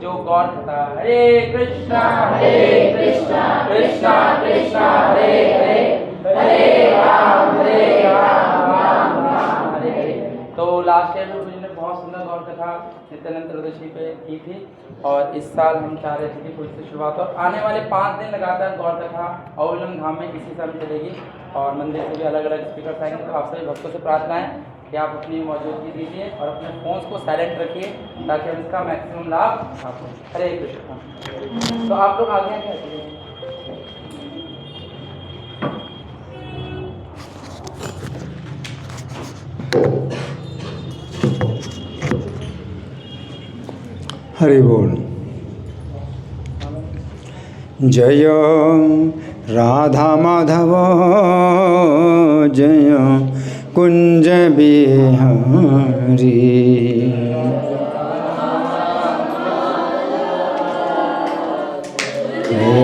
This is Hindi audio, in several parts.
जो गौर कथा। हरे कृष्णा कृष्णा कृष्णा हरे हरे, हरे राम राम राम हरे हरे। तो लास्ट ईयर में मुझे बहुत सुंदर गौर कथा नित्यानंद त्रयोदशी पे की थी, और इस साल हम चाह रहे थे कि कुछ से शुरुआत हो। आने वाले 5 दिन लगातार गौर कथा अवलम धाम में इसी समय चलेगी, और मंदिर से भी अलग अलग स्पीकर आएंगे। तो आप सभी भक्तों से प्रार्थना है कि आप अपनी मौजूदगी दीजिए और अपने फ़ोन्स को साइलेंट रखिए ताकि हम इसका मैक्सिमम लाभ आप हो। हरे कृष्ण। तो आप लोग आगे क्या करिए। हरि बोल। जय राधा माधव जय कुंज बिहारी, जय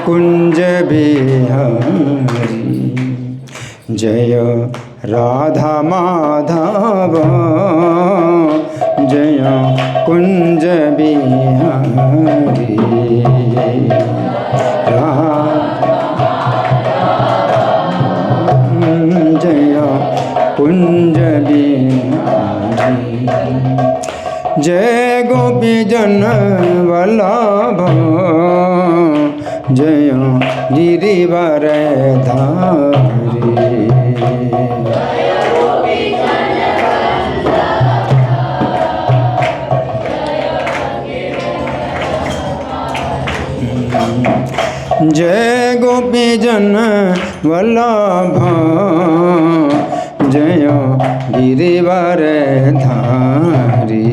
कुंज बिहारी, जय राधा माधव जय कुंज बिहारी, जय कुंज बिहारी, जय गोपी जन वल्लभ जय गिरिवर धारी, जय गोपी जन वल्लभ जय गिरिवर धारी,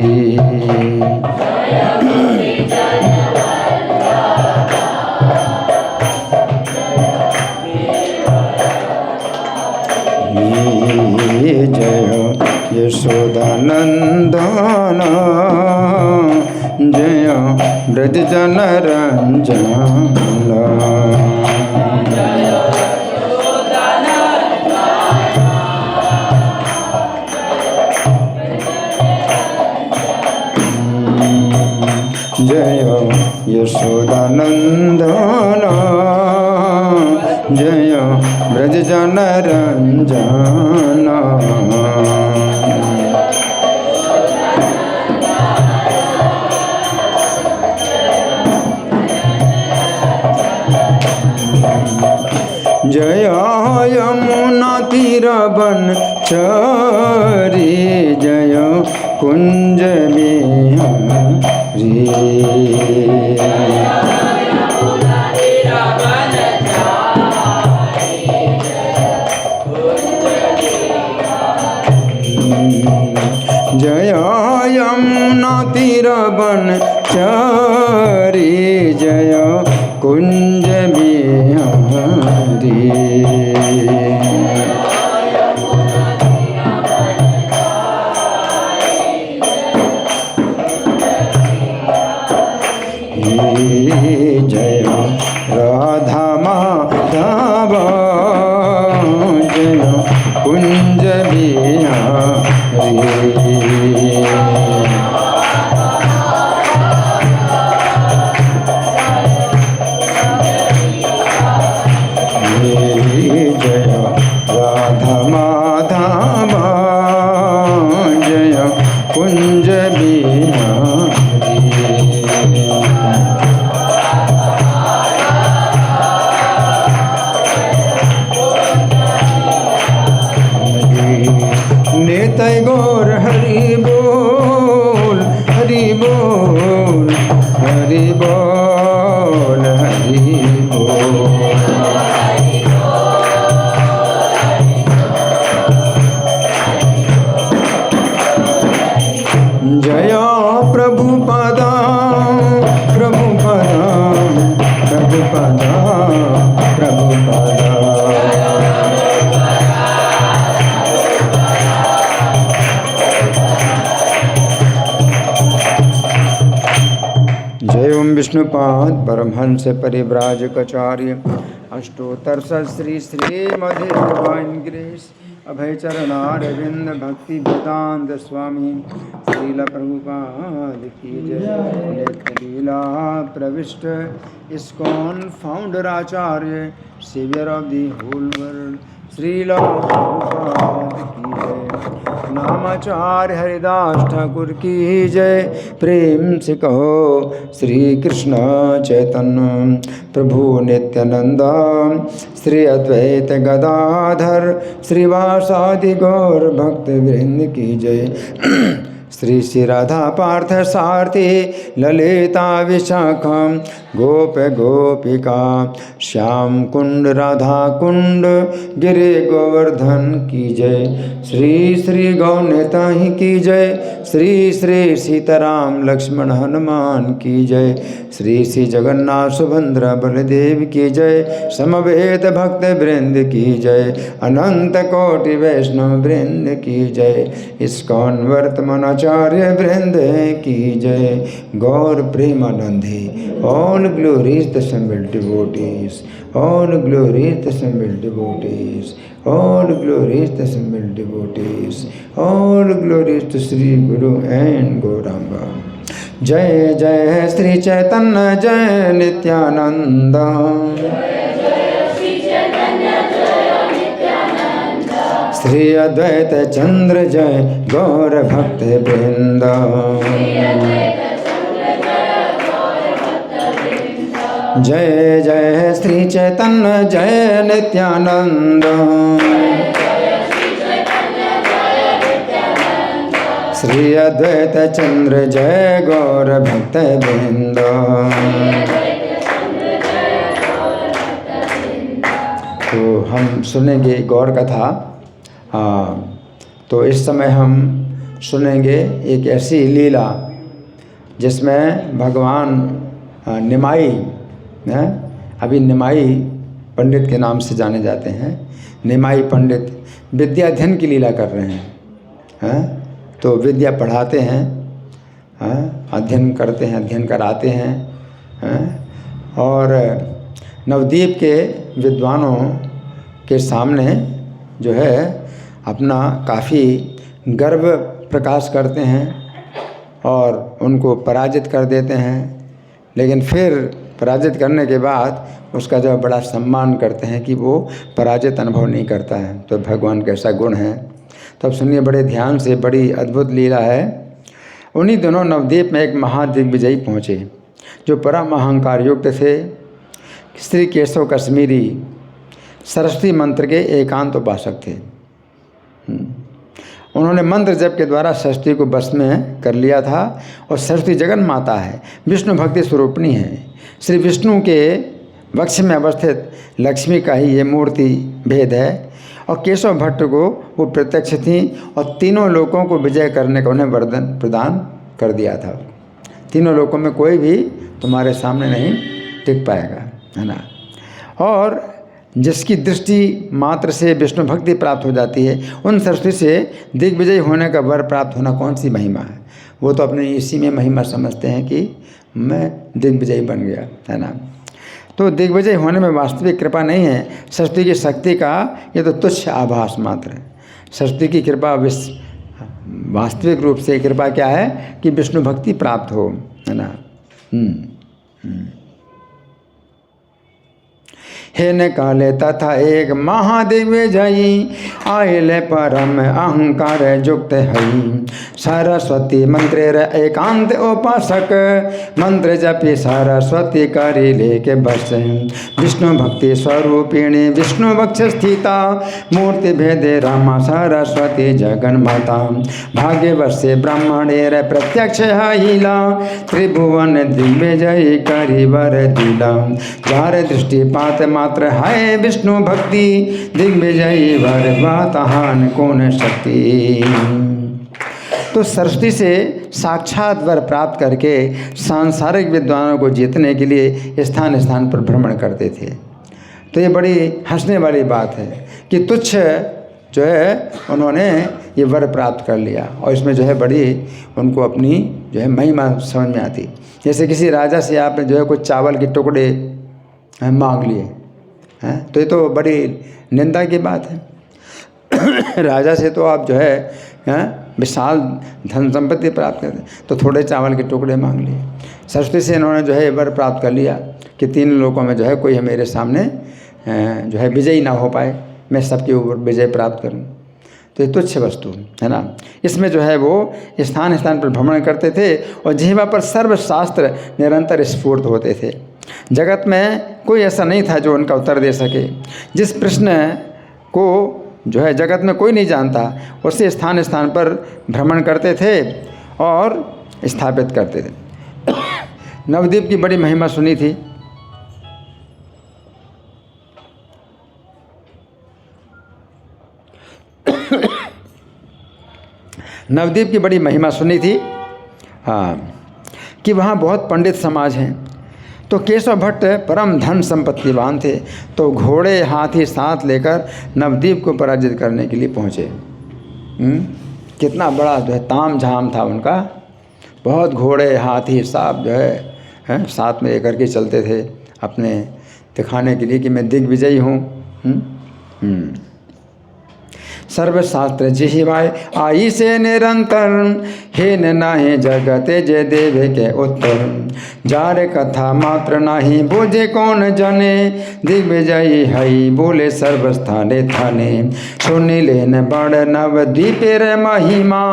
जय यशोदानंदन जय ब्रज जन रंजन, जय यशोदानंदन जय ब्रज जन रंजन, जय यमुना तीर बनचरी जय कुंज बिहारी, जय यमुना तीर बनचरी जय कुंज बिहारी, जय राधा माधव जय कुंज बिहारी, जय राधा माधव जय कुंज बिहारी, निताय गौर हरि बोल हरि बोल हरि बोल हरि बोल, जय प्रभुपदा प्रभुपदा प्रभुपदा प्रभुपदा, जय ओम विष्णुपाद परमहंस परिव्राजकाचार्य अष्टोत्तर श्री श्रीमद् डिवाइन ग्रेस अभय चरणारविंद भक्ति वेदांत स्वामी श्रील प्रभुपाद की जय। प्रविष्ट ISKCON founder acharya saviour of the whole world Srila Prabhupada की जय। नामाचार्य हरिदास ठाकुर की जय। प्रेम से कहो श्री कृष्ण चैतन्य प्रभु नित्यानंद श्री अद्वैत गदाधर श्रीवासादि गौर भक्त वृंद की जय। श्री श्री राधा पार्थ सारथी ललिता विशाखम गोप गोपिका श्याम कुंड राधा कुंड गिरि गोवर्धन की जय। श्री श्री गौनेता ही की जय। श्री श्री सीताराम लक्ष्मण हनुमान की जय। श्री श्री जगन्नाथ सुभद्रा बलदेव की जय। समवेत भक्त वृंद की जय। अनंत कोटि वैष्णव वृंद की जय। ISKCON वर्तमान आचार्य वृंद की जय। गौर Premanandi all glories the assembled devotees, all glories the assembled devotees, all glories the assembled devotees, all glories to Sri Guru and Gauranga. जय जय श्री चैतन्य जय नित्यानंद। श्री अद्वैत चंद्र जय गौर भक्त वृंद। जय जय श्री चैतन्य जय नित्यानंद। श्री अद्वैत चंद्र जय गौर भक्त वृंद। तो हम सुनेंगे गौर कथा। तो इस समय हम सुनेंगे एक ऐसी लीला जिसमें भगवान निमाई अभी निमाई पंडित के नाम से जाने जाते हैं। निमाई पंडित विद्या अध्ययन की लीला कर रहे हैं। तो विद्या पढ़ाते हैं, अध्ययन करते हैं, अध्ययन कराते हैं। और नवद्वीप के विद्वानों के सामने जो है अपना काफ़ी गर्व प्रकाश करते हैं और उनको पराजित कर देते हैं। लेकिन फिर पराजित करने के बाद उसका जो बड़ा सम्मान करते हैं कि वो पराजित अनुभव नहीं करता है। तो भगवान का ऐसा गुण है। तो अब सुनिए बड़े ध्यान से, बड़ी अद्भुत लीला है। उन्हीं दिनों नवद्वीप में एक महादिग्विजयी पहुँचे जो परम अहंकार युक्त थे। श्री केशव कश्मीरी सरस्वती मंत्र के एकांत उपासक थे। उन्होंने मंत्र जप के द्वारा सरस्वती को बस में कर लिया था। और सरस्वती जगन माता है, विष्णु भक्ति स्वरूपिणी है। श्री विष्णु के वक्ष में अवस्थित लक्ष्मी का ही ये मूर्ति भेद है। और केशव भट्ट को वो प्रत्यक्ष थी और तीनों लोकों को विजय करने का उन्हें वरदान प्रदान कर दिया था। तीनों लोकों में कोई भी तुम्हारे सामने नहीं टिक पाएगा, है ना। और जिसकी दृष्टि मात्र से विष्णु भक्ति प्राप्त हो जाती है, उन सरस्वती से दिग्विजय होने का वर प्राप्त होना कौन सी महिमा है। वो तो अपने इसी में महिमा समझते हैं कि मैं दिग्विजयी बन गया, है ना। तो दिग्विजय होने में वास्तविक कृपा नहीं है। सरस्वती की शक्ति का ये तो तुच्छ आभास मात्र है। सरस्वती की कृपा वास्तविक रूप से कृपा क्या है कि विष्णु भक्ति प्राप्त हो, है ना। हे न काले तथा एक महादिग्विजयी आयल परम अहंकार युक्त हई। सरस्वती मंत्रेर एकांत उपासक मंत्र जपि सरस्वती करी लेके बस। विष्णु भक्ति स्वरूपिणी विष्णु वक्ष स्थिता मूर्ति भेदे रमा सरस्वती जगन माता। भाग्यवश्य ब्राह्मणेर प्रत्यक्ष हीला त्रिभुवन दिग्विजयी करी वर दिला। जार दृष्टिपात मात्र है विष्णु भक्ति दिग्विजयी वर वाताहान कौन शक्ति। तो सरस्वती से साक्षात वर प्राप्त करके सांसारिक विद्वानों को जीतने के लिए स्थान स्थान पर भ्रमण करते थे। तो ये बड़ी हंसने वाली बात है कि तुच्छ जो है उन्होंने ये वर प्राप्त कर लिया। और इसमें जो है बड़ी उनको अपनी जो है महिमा समझ में आती। जैसे किसी राजा से आपने जो है कुछ चावल के टुकड़े मांग लिए हैं, तो ये तो बड़ी निंदा की बात है। राजा से तो आप जो है विशाल धन संपत्ति प्राप्त करते, तो थोड़े चावल के टुकड़े मांग लिए। सरस्वती से इन्होंने जो है वर प्राप्त कर लिया कि 3 लोकों में जो है कोई मेरे सामने जो है विजयी ना हो पाए, मैं सबके ऊपर विजय प्राप्त करूं। तो ये तुच्छ वस्तु है ना। इसमें जो है वो स्थान स्थान पर भ्रमण करते थे और जिह्वा पर सर्वशास्त्र निरंतर स्फूर्त होते थे। जगत में कोई ऐसा नहीं था जो उनका उत्तर दे सके। जिस प्रश्न को जो है जगत में कोई नहीं जानता, उसे स्थान स्थान पर भ्रमण करते थे और स्थापित करते थे। नवद्वीप की बड़ी महिमा सुनी थी। नवद्वीप की बड़ी महिमा सुनी थी, हाँ, कि वहाँ बहुत पंडित समाज हैं। तो केशव भट्ट परम धन संपत्तिवान थे, तो घोड़े हाथी साथ लेकर नवद्वीप को पराजित करने के लिए पहुँचे। कितना बड़ा जो है ताम झाम था उनका। बहुत घोड़े हाथी सब जो है साथ में लेकर के चलते थे अपने दिखाने के लिए कि मैं दिग्विजयी हूँ। सर्वशास्त्र जिह्वाय आई से निरंतर, हे नाही जगते जे देवे के उत्तर। जार कथा मात्र नाही बोझे कौन जने, दिग्विजयी हई बोले सर्वस्थाने थाने। सुनि लेन बड़ नवद्वीपेर महिमा,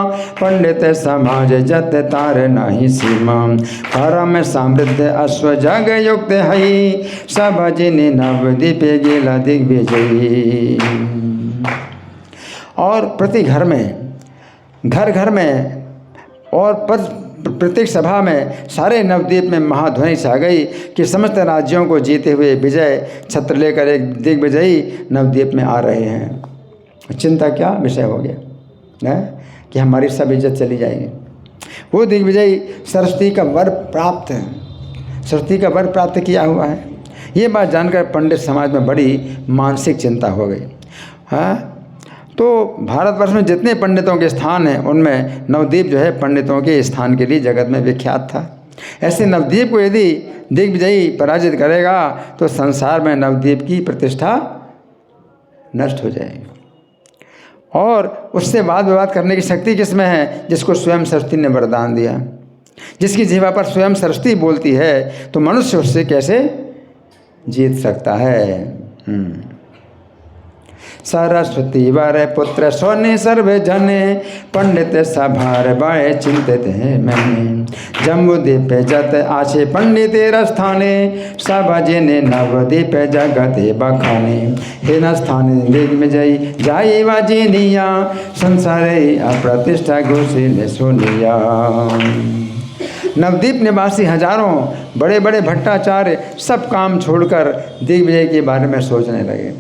पंडित समाज जत तार नाही सीमा। परम समृद्ध अश्व जग युक्त हई, सब जिने नवद्वीपे गेला दिग्विजयी। और प्रति घर में, घर घर में और प्रत्येक सभा में सारे नवद्वीप में महाध्वनि छा गई कि समस्त राज्यों को जीते हुए विजय छत्र लेकर एक दिग्विजयी नवद्वीप में आ रहे हैं। चिंता क्या विषय हो गया है कि हमारी सब इज्जत चली जाएगी। वो दिग्विजयी सरस्वती का वर प्राप्त है, सरस्वती का वर प्राप्त किया हुआ है। ये बात जानकर पंडित समाज में बड़ी मानसिक चिंता हो गई। हाँ, तो भारतवर्ष में जितने पंडितों के स्थान हैं उनमें नवद्वीप जो है पंडितों के स्थान के लिए जगत में विख्यात था। ऐसे नवद्वीप को यदि दिग्विजयी पराजित करेगा तो संसार में नवद्वीप की प्रतिष्ठा नष्ट हो जाएगी। और उससे वाद विवाद करने की शक्ति किसमें है? जिसको स्वयं सरस्वती ने वरदान दिया। जिसकी जिह्वा पर स्वयं सरस्वती बोलती है तो मनुष्य उससे कैसे जीत सकता है। सरस्वती वर पुत्र सोने सर्वे जने, पंडित सभार बाए चिंतित है मैंने। जम्बूद्वीप जत आछे पंडितेर स्थाने, सब जिने नवद्वीप जगते बखाने। हे न स्थाने दिग्विजयी जाई वाजिनिया, संसारे अप्रतिष्ठा घोषित सुनिया। नवद्वीप निवासी हजारों बड़े बड़े भट्टाचार्य सब काम छोड़कर दिग्विजय के बारे में सोचने लगे।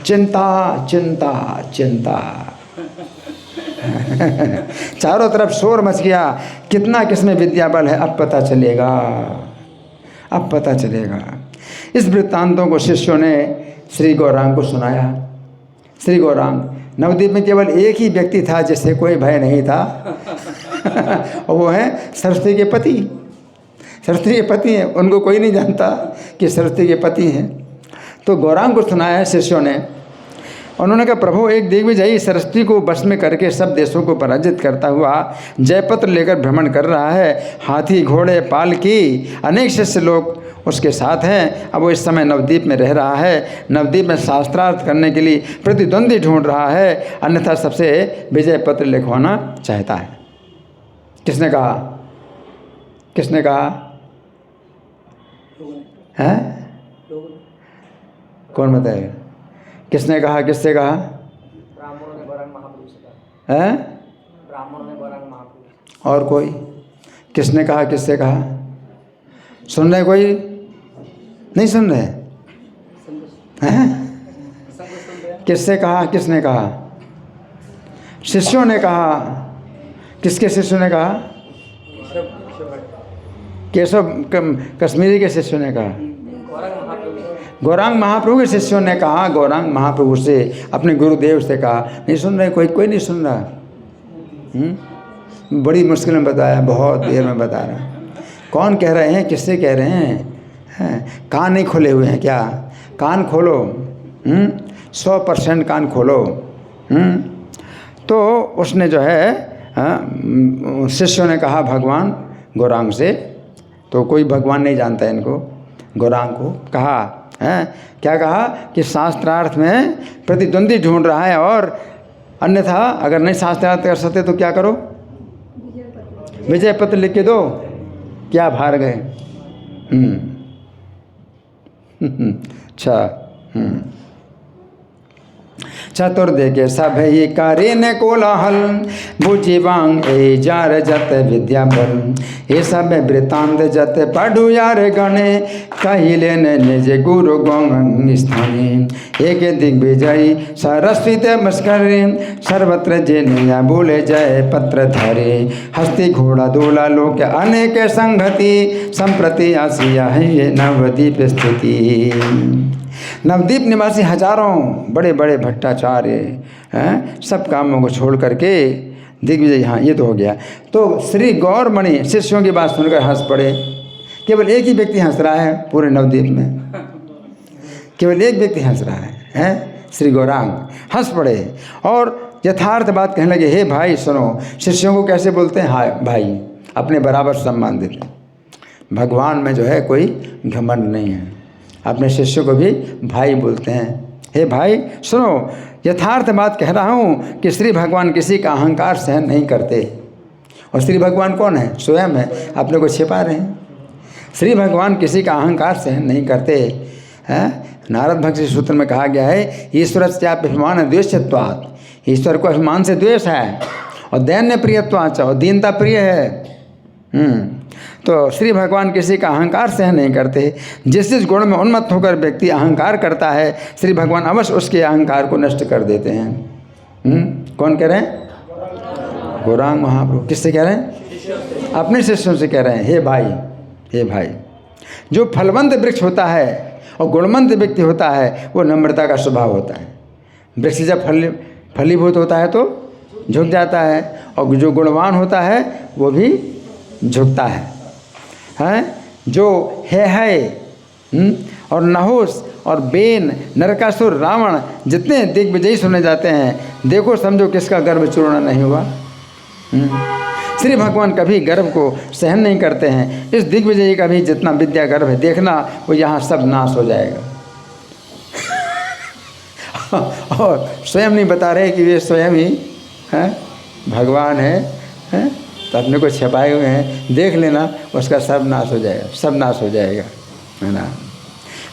चिंता चिंता चिंता चारों तरफ शोर मच गया। कितना किसमें विद्या बल है अब पता चलेगा, अब पता चलेगा। इस वृत्तांतों को शिष्यों ने श्री गौरांग को सुनाया। श्री गौरांग, नवद्वीप में केवल एक ही व्यक्ति था जिससे कोई भय नहीं था और वो है सरस्वती के पति। सरस्वती के पति हैं, उनको कोई नहीं जानता कि सरस्वती के पति हैं। तो गौरांग को सुनाया है शिष्यों ने। उन्होंने कहा, प्रभु एक दिग्विजयी सरस्वती को वश में करके सब देशों को पराजित करता हुआ जयपत्र लेकर भ्रमण कर रहा है। हाथी घोड़े पालकी अनेक शिष्य लोग उसके साथ हैं। अब वो इस समय नवद्वीप में रह रहा है। नवद्वीप में शास्त्रार्थ करने के लिए प्रतिद्वंदी ढूंढ रहा है, अन्यथा सबसे विजय पत्र लिखवाना चाहता है। किसने कहा? किसने कहा है? कौन बताएगा? किसने कहा? किससे कहा? ब्राह्मणों ने गौरांग महाप्रभु से कहा है? ब्राह्मणों ने गौरांग महाप्रभु। और कोई? किसने कहा? किससे कहा? सुन रहे? कोई नहीं सुन रहे हैं? किससे कहा? किसने कहा? शिष्यों ने कहा। किसके शिष्यों ने कहा? केशव कश्मीरी के शिष्यों ने कहा। गौरांग महाप्रभु के शिष्यों ने कहा। गौरांग महाप्रभु से, अपने गुरुदेव से कहा। नहीं सुन रहे? कोई नहीं सुन रहा। बड़ी मुश्किल में बताया, बहुत देर में बता रहा। कौन कह रहे हैं? किससे कह रहे हैं? कान नहीं खोले हुए हैं क्या? कान खोलो। 100% कान खोलो। तो उसने जो है शिष्यों ने कहा भगवान गौरांग से, तो कोई भगवान नहीं जानता इनको, गौरांग को कहा क्या कहा कि शास्त्रार्थ में प्रतिद्वंदी ढूंढ रहा है, और अन्यथा अगर नहीं शास्त्रार्थ कर सकते तो क्या करो, विजय पत्र लिख के दो, क्या भार गए। अच्छा चतुर्दिके सब ही करे न कोलाहल, बुझी वांग ए जार जत विद्या बल, ये सब वृतांत जत पढ़ु यार गणे, कहिले न निज गुरु गौंग स्थाने, एक दिग्विजयी सरस्वती मस्कर, सर्वत्र जे नया बोले जय पत्र धरे, हस्ती घोड़ा दोला लोक अनेक संगति, संप्रति आसिया है ये नवद्वीप स्थिति। नवद्वीप निवासी हजारों बड़े बड़े भट्टाचार्य हैं, सब कामों को छोड़ करके दिग्विजय, हाँ ये तो हो गया। तो श्री गौरमणि शिष्यों की बात सुनकर हंस पड़े। केवल एक ही व्यक्ति हंस रहा है पूरे नवद्वीप में, केवल एक व्यक्ति हंस रहा है श्री गौरांग हंस पड़े और यथार्थ बात कहने लगे, हे भाई सुनो, शिष्यों को कैसे बोलते हैं, हाय भाई, अपने बराबर सम्मान देते हैं। भगवान में जो है कोई घमंड नहीं है, अपने शिष्य को भी भाई बोलते हैं। हे भाई सुनो, यथार्थ बात कह रहा हूँ कि श्री भगवान किसी का अहंकार सहन नहीं करते। और श्री भगवान कौन है, स्वयं है, अपने को छिपा रहे हैं। श्री भगवान किसी का अहंकार सहन नहीं करते हैं। नारद भक्ति सूत्र में कहा गया है, ईश्वर चाप्यभिमान द्वेषत्वात्, ईश्वर को अभिमान से द्वेष है, और दैन्य प्रियत्वाच, और दीनता प्रिय है। तो श्री भगवान किसी का अहंकार सहन नहीं करते। जिस जिस गुण में उन्मत्त होकर व्यक्ति अहंकार करता है, श्री भगवान अवश्य उसके अहंकार को नष्ट कर देते हैं। कौन कह रहे हैं, गौरांग महाप्रभु। किससे कह रहे हैं, अपने शिष्यों से कह रहे हैं, हे भाई, हे भाई, जो फलवंत वृक्ष होता है और गुणवंत व्यक्ति होता है, वो नम्रता का स्वभाव होता है। वृक्ष जब फलीभूत होता है तो झुक जाता है, और जो गुणवान होता है वो भी झुकता है। जो है और नहुस और बेन, नरकासुर, रावण जितने दिग्विजयी सुने जाते हैं, देखो समझो किसका गर्भ चूर्ण नहीं हुआ। श्री भगवान कभी गर्भ को सहन नहीं करते हैं। इस दिग्विजयी का भी जितना विद्या गर्भ है, देखना वो यहाँ सब नाश हो जाएगा। और स्वयं नहीं बता रहे कि वे स्वयं ही भगवान है, तो अपने को छिपाए हुए हैं, देख लेना उसका सब नाश हो जाएगा, सब नाश हो जाएगा, है ना।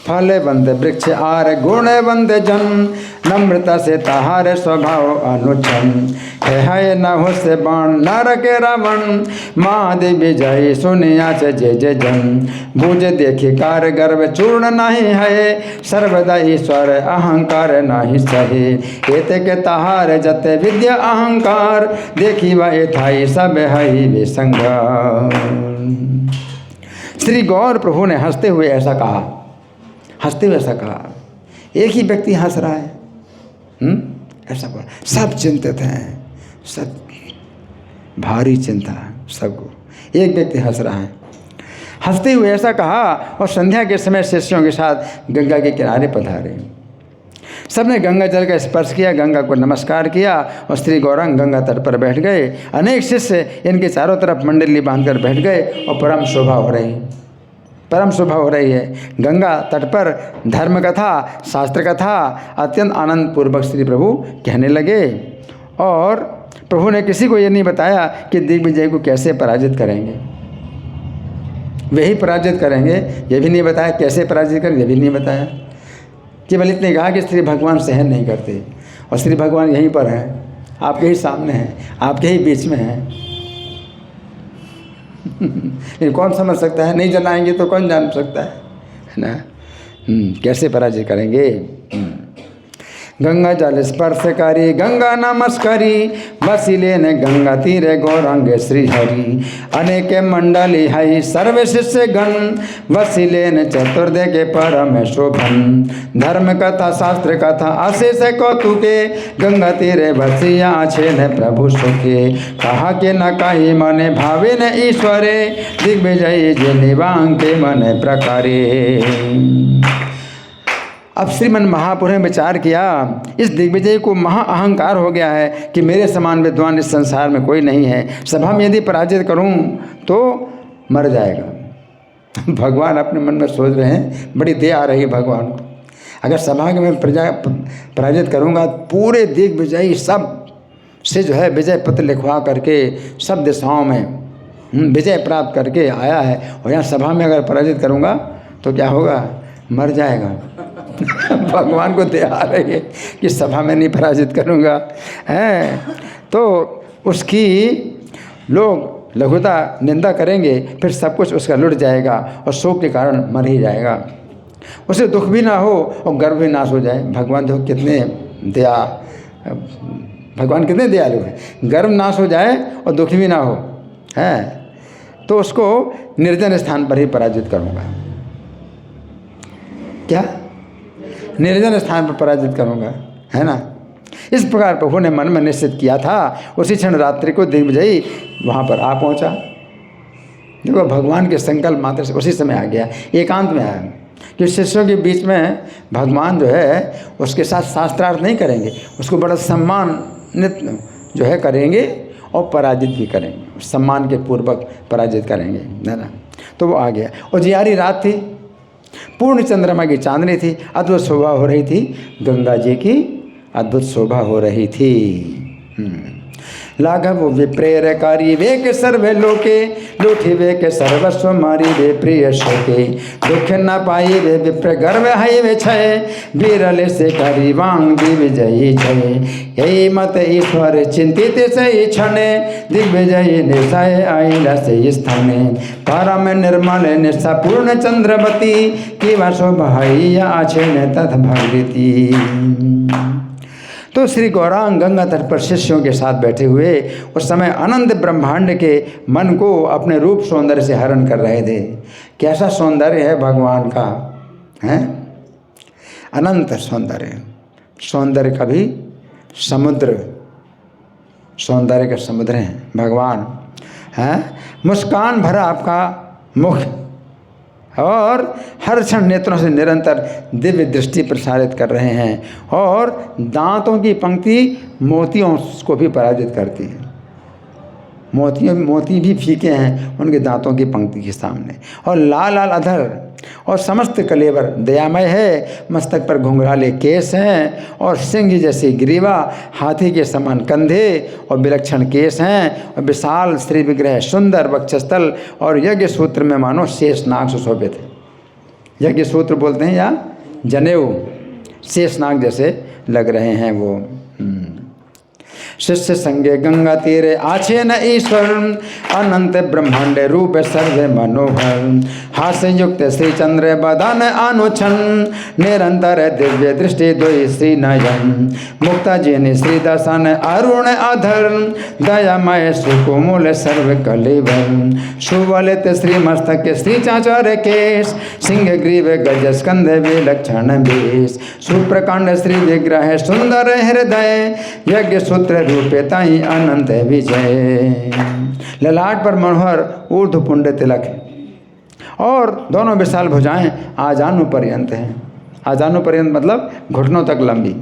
फल बंद वृक्ष आर गुण बंद जन, नम्रता से तहार स्वभाव अनुचन, है न हो से बाण नर के रावण, महादेव विजय सुनिया से जय जय जन, बूझ देखी कार गर्भ चूर्ण नहीं है, सर्वदा ईश्वर अहंकार नहीं सहे, एते के तहार जते विद्या अहंकार, देखी वह थाई सब है विसंग। श्री गौर प्रभु ने हंसते हुए ऐसा कहा, हंसते हुए ऐसा कहा। एक ही व्यक्ति हंस रहा है, ऐसा बोला। सब चिंतित हैं, सब भारी चिंता सबको, एक व्यक्ति हंस रहा है। हंसते हुए ऐसा कहा और संध्या के समय शिष्यों के साथ गंगा के किनारे पधारे। सबने गंगा जल का स्पर्श किया, गंगा को नमस्कार किया और श्री गौरांग गंगा तट पर बैठ गए। अनेक शिष्य इनके चारों तरफ मंडली बांधकर बैठ गए और परम शोभा हो रही, परम शोभा हो रही है। गंगा तट पर धर्म कथा, शास्त्र कथा अत्यंत आनंद पूर्वक श्री प्रभु कहने लगे। और प्रभु ने किसी को ये नहीं बताया कि दिग्विजय को कैसे पराजित करेंगे, वही पराजित करेंगे, ये भी नहीं बताया। कैसे पराजित करेंगे ये भी नहीं बताया। केवल इतने कहा कि श्री भगवान सहन नहीं करते, और श्री भगवान यहीं पर हैं, आपके ही सामने हैं, आपके ही बीच में हैं। कौन समझ सकता है, नहीं जनाएंगे तो कौन जान सकता है ना। कैसे पराजय करेंगे। गंगा जल स्पर्श करी गंगा नमस्कारी, बसिले ने गंगा तीरे गौरांग श्री हरि, अनेक मंडली हई सर्व शिष्य गण, बसिले ने चतुर्दे के परम शोभन, धर्म कथा शास्त्र कथा अशेष कौतुके, गंगा तीरे बसिया छे न प्रभु सुखे, कहा के न कही मने भावे न ईश्वरे, दिग्विजयी जे निवांग के मन प्रकारे। अब श्रीमन महापुरुष ने विचार किया, इस दिग्विजय को महा अहंकार हो गया है कि मेरे समान विद्वान इस संसार में कोई नहीं है, सभा में यदि पराजित करूं तो मर जाएगा। भगवान अपने मन में सोच रहे हैं, बड़ी दया आ रही है भगवान को, अगर सभा में मैं पराजित करूंगा पूरे दिग्विजयी सब से जो है विजय पत्र लिखवा करके सब दिशाओं में विजय प्राप्त करके आया है, और यहाँ सभा में अगर पराजित करूंगा तो क्या होगा, मर जाएगा। भगवान को दया आ रही है कि सभा में नहीं पराजित करूंगा, है तो उसकी लोग लघुता निंदा करेंगे, फिर सब कुछ उसका लुट जाएगा और शोक के कारण मर ही जाएगा। उसे दुख भी ना हो और गर्व भी नाश हो जाए। भगवान जो कितने भगवान कितने दयालु हैं, गर्व नाश हो जाए और दुखी भी ना हो, है तो उसको निर्जन स्थान पर ही पराजित करूंगा। क्या निर्जन स्थान पर पराजित करूंगा, है ना। इस प्रकार प्रभु ने मन में निश्चित किया था। उसी क्षण रात्रि को दिग्विजयी वहाँ पर आ पहुँचा। देखो भगवान के संकल्प मात्र से उसी समय आ गया, एकांत में आया, कि शिष्यों के बीच में भगवान जो है उसके साथ शास्त्रार्थ नहीं करेंगे, उसको बड़ा सम्मानित जो है करेंगे और पराजित भी करेंगे, सम्मान के पूर्वक पराजित करेंगे, है ना। तो वो आ गया। और जियारी रात थी, पूर्ण चंद्रमा की चांदनी थी, अद्भुत शोभा हो रही थी, गंगा जी की अद्भुत शोभा हो रही थी। लाघव विप्रेरकारी वे के सर्वे लोके, लूठी वे के सर्वस्व मारी वे प्रिय शोके, दुख न पाई वे विप्र गर्व है वे छय, बीरले से करी वांग दिग्विजयी जय, यही मत ईश्वर चिंतित से क्षणे, दिग्विजयी निशाय आईला से स्थाने, परम निर्मल निष्ठा पूर्ण चंद्रवती, की शोभा आछे तथ भगवती। तो श्री गौरांग गंगा तट पर शिष्यों के साथ बैठे हुए उस समय अनंत ब्रह्मांड के मन को अपने रूप सौंदर्य से हरण कर रहे थे। कैसा सौंदर्य है भगवान का, है अनंत सौंदर्य। सौंदर्य का भी समुद्र, सौंदर्य का समुद्र है भगवान, है। मुस्कान भरा आपका मुख और हर क्षण नेत्रों से निरंतर दिव्य दृष्टि प्रसारित कर रहे हैं, और दांतों की पंक्ति मोतियों को भी पराजित करती है। मोती भी फीके हैं उनके दांतों की पंक्ति के सामने, और लाल लाल अधर और समस्त कलेवर दयामय है। मस्तक पर घुंघराले केस हैं और सिंह जैसी ग्रीवा, हाथी के समान कंधे और विलक्षण केस हैं, और विशाल श्री विग्रह, सुंदर वक्षस्थल, और यज्ञ सूत्र में मानो शेषनाग सुशोभित है। यज्ञ सूत्र बोलते हैं या जनेऊ, शेषनाग जैसे लग रहे हैं वो। शिष्य संगे गंगा तीरे आछे न ईश्वर, अनंत ब्रह्मांड रूप सर्व मनोहर, हास्य युक्त श्री चंद्र बदन अनुछन, निरंतर दिव्य दृष्टि दुई श्री नयन, मुक्ता जिन श्री दर्शन अरुण अधर, दयामय सुकोमल सर्व कलेवर, सुवलित श्री मस्तक श्री चाचर केश, सिंह ग्रीव गज स्कंध विलक्षण वेश, सुप्रकांड श्री विग्रह सुंदर हृदय, यज्ञ सूत्र रूपेताई अनंत विजय। ललाट पर मनोहर ऊर्ध्व पुंड तिलक है, और दोनों विशाल भुजाएं आजानु पर्यंत हैं। आजानु पर्यंत मतलब घुटनों तक लंबी,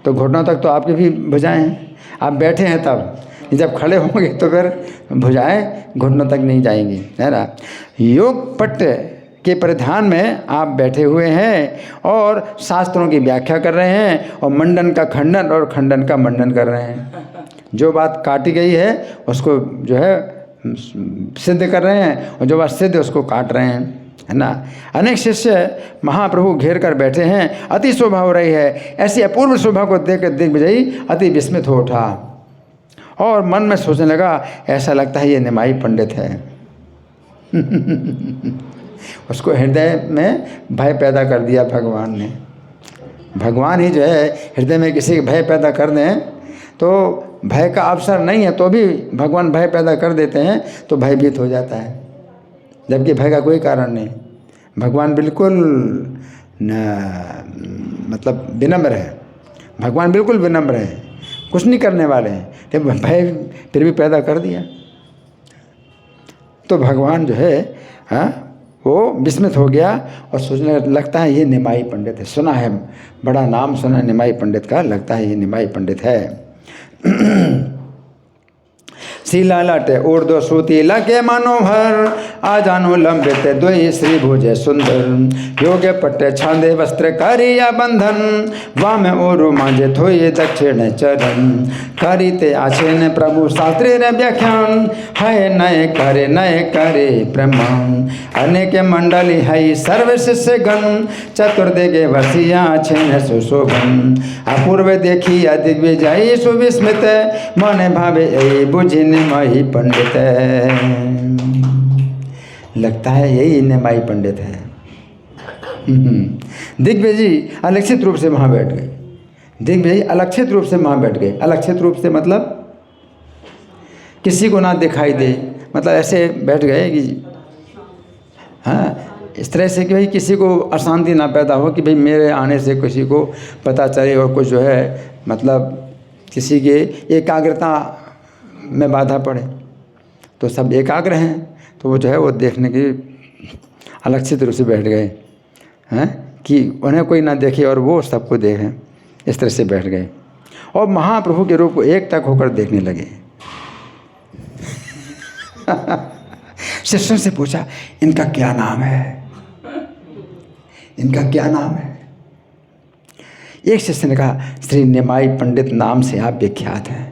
तो घुटनों तक तो आपकी भी भुजाएं हैं। आप बैठे हैं तब, जब खड़े होंगे तो फिर भुजाएं घुटनों तक नहीं जाएंगी, है ना। योग पट्ट के परिधान में आप बैठे हुए हैं और शास्त्रों की व्याख्या कर रहे हैं, और मंडन का खंडन और खंडन का मंडन कर रहे हैं। जो बात काटी गई है उसको जो है सिद्ध कर रहे हैं, और जो बात सिद्ध है उसको काट रहे हैं, है ना। अनेक शिष्य महाप्रभु घेर कर बैठे हैं, अति शोभा हो रही है। ऐसी अपूर्व शोभा को देख कर दिग्विजयी अति विस्मित हो उठा, और मन में सोचने लगा, ऐसा लगता है ये निमाई पंडित है। उसको हृदय में भय पैदा कर दिया भगवान ने। भगवान ही जो है हृदय में किसी के भय पैदा कर दें तो भय का अवसर नहीं है तो भी भगवान भय पैदा कर देते हैं, तो भयभीत हो जाता है, जबकि भय का कोई कारण नहीं। भगवान बिल्कुल मतलब विनम्र है, भगवान बिल्कुल विनम्र है, कुछ नहीं करने वाले हैं, तो भय फिर भी पैदा कर दिया। तो भगवान जो है वो विस्मित हो गया और सोचने लगता है ये निमाई पंडित है, सुना है, बड़ा नाम सुना निमाई पंडित का, लगता है ये निमाई पंडित है। शीला लटे ऊर्ध्व सूती लगे मनोहर, आ जानो लंबित द्वि श्री भुजे सुंदर, योगे पट्टे छांदे वस्त्र करिया बंधन, वाम और मांझे थोए दक्षिण चरण, करिते आछेन प्रभु शास्त्री रे व्याख्यान, है नए करे प्रमाण, अनेक मंडली है सर्व शिष्य गण, चतुर्दिगे वसिया छेन सुशोभन, अपूर्व देखी दिग्विजयी सुविस्मित, मन भावे यही बुझी निमाई पंडित है। लगता है यही निमाई पंडित है। दिग्विजय जी अलक्षित रूप से वहाँ बैठ गए। दिग्विजय अलक्षित रूप से वहाँ बैठ गए। अलक्षित रूप से मतलब किसी को ना दिखाई दे, मतलब ऐसे बैठ गए कि हाँ, इस तरह से कि भाई किसी को अशांति ना पैदा हो कि भाई मेरे आने से किसी को पता चले और कुछ जो है मतलब किसी के एकाग्रता में बाधा पड़े। तो सब एकाग्र हैं, तो वो जो है वो देखने की अलक्षित रूप से बैठ गए हैं कि उन्हें कोई ना देखे और वो सबको देखें। इस तरह से बैठ गए और महाप्रभु के रूप को एक टक होकर देखने लगे। शिष्यों से पूछा इनका क्या नाम है, इनका क्या नाम है। एक शिष्य ने कहा श्री निमाई पंडित नाम से आप विख्यात हैं।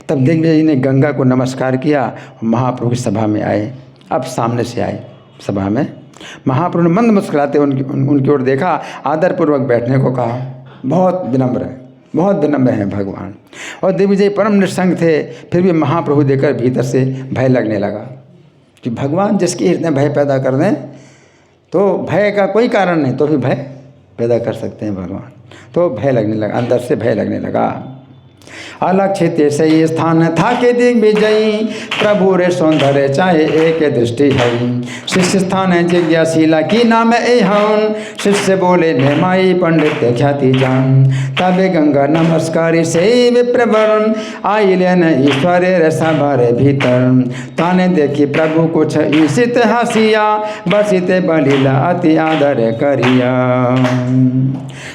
तब दिग्विजय जी ने गंगा को नमस्कार किया, महाप्रभु की सभा में आए। अब सामने से आए सभा में, महाप्रभु ने मंद मुस्कुराते उनकी ओर देखा, आदरपूर्वक बैठने को कहा। बहुत विनम्र हैं भगवान। और दिग्विजय परम निस्संग थे, फिर भी महाप्रभु देखकर भीतर से भय लगने लगा कि भगवान जिसके हृदय भय पैदा कर दें, तो भय का कोई कारण नहीं तो भी भय पैदा कर सकते हैं भगवान। तो भय लगने लगा, अंदर से भय लगने लगा। अलक्षित सही स्थान था के दिग्विजयी, प्रभु रे सौंदर्य चाहे एक दृष्टि है, शिष्य स्थान है जिज्ञासीला की नाम एहन, शिष्य बोले निमाई पंडित ख्याति जान, तबे गंगा नमस्कारी से विप्रवरण, आइलन ईश्वर रसा भरे भीतर, ताने देखी प्रभु कुछ ईशित हसिया, बसिते बलिला अति आदर करिया।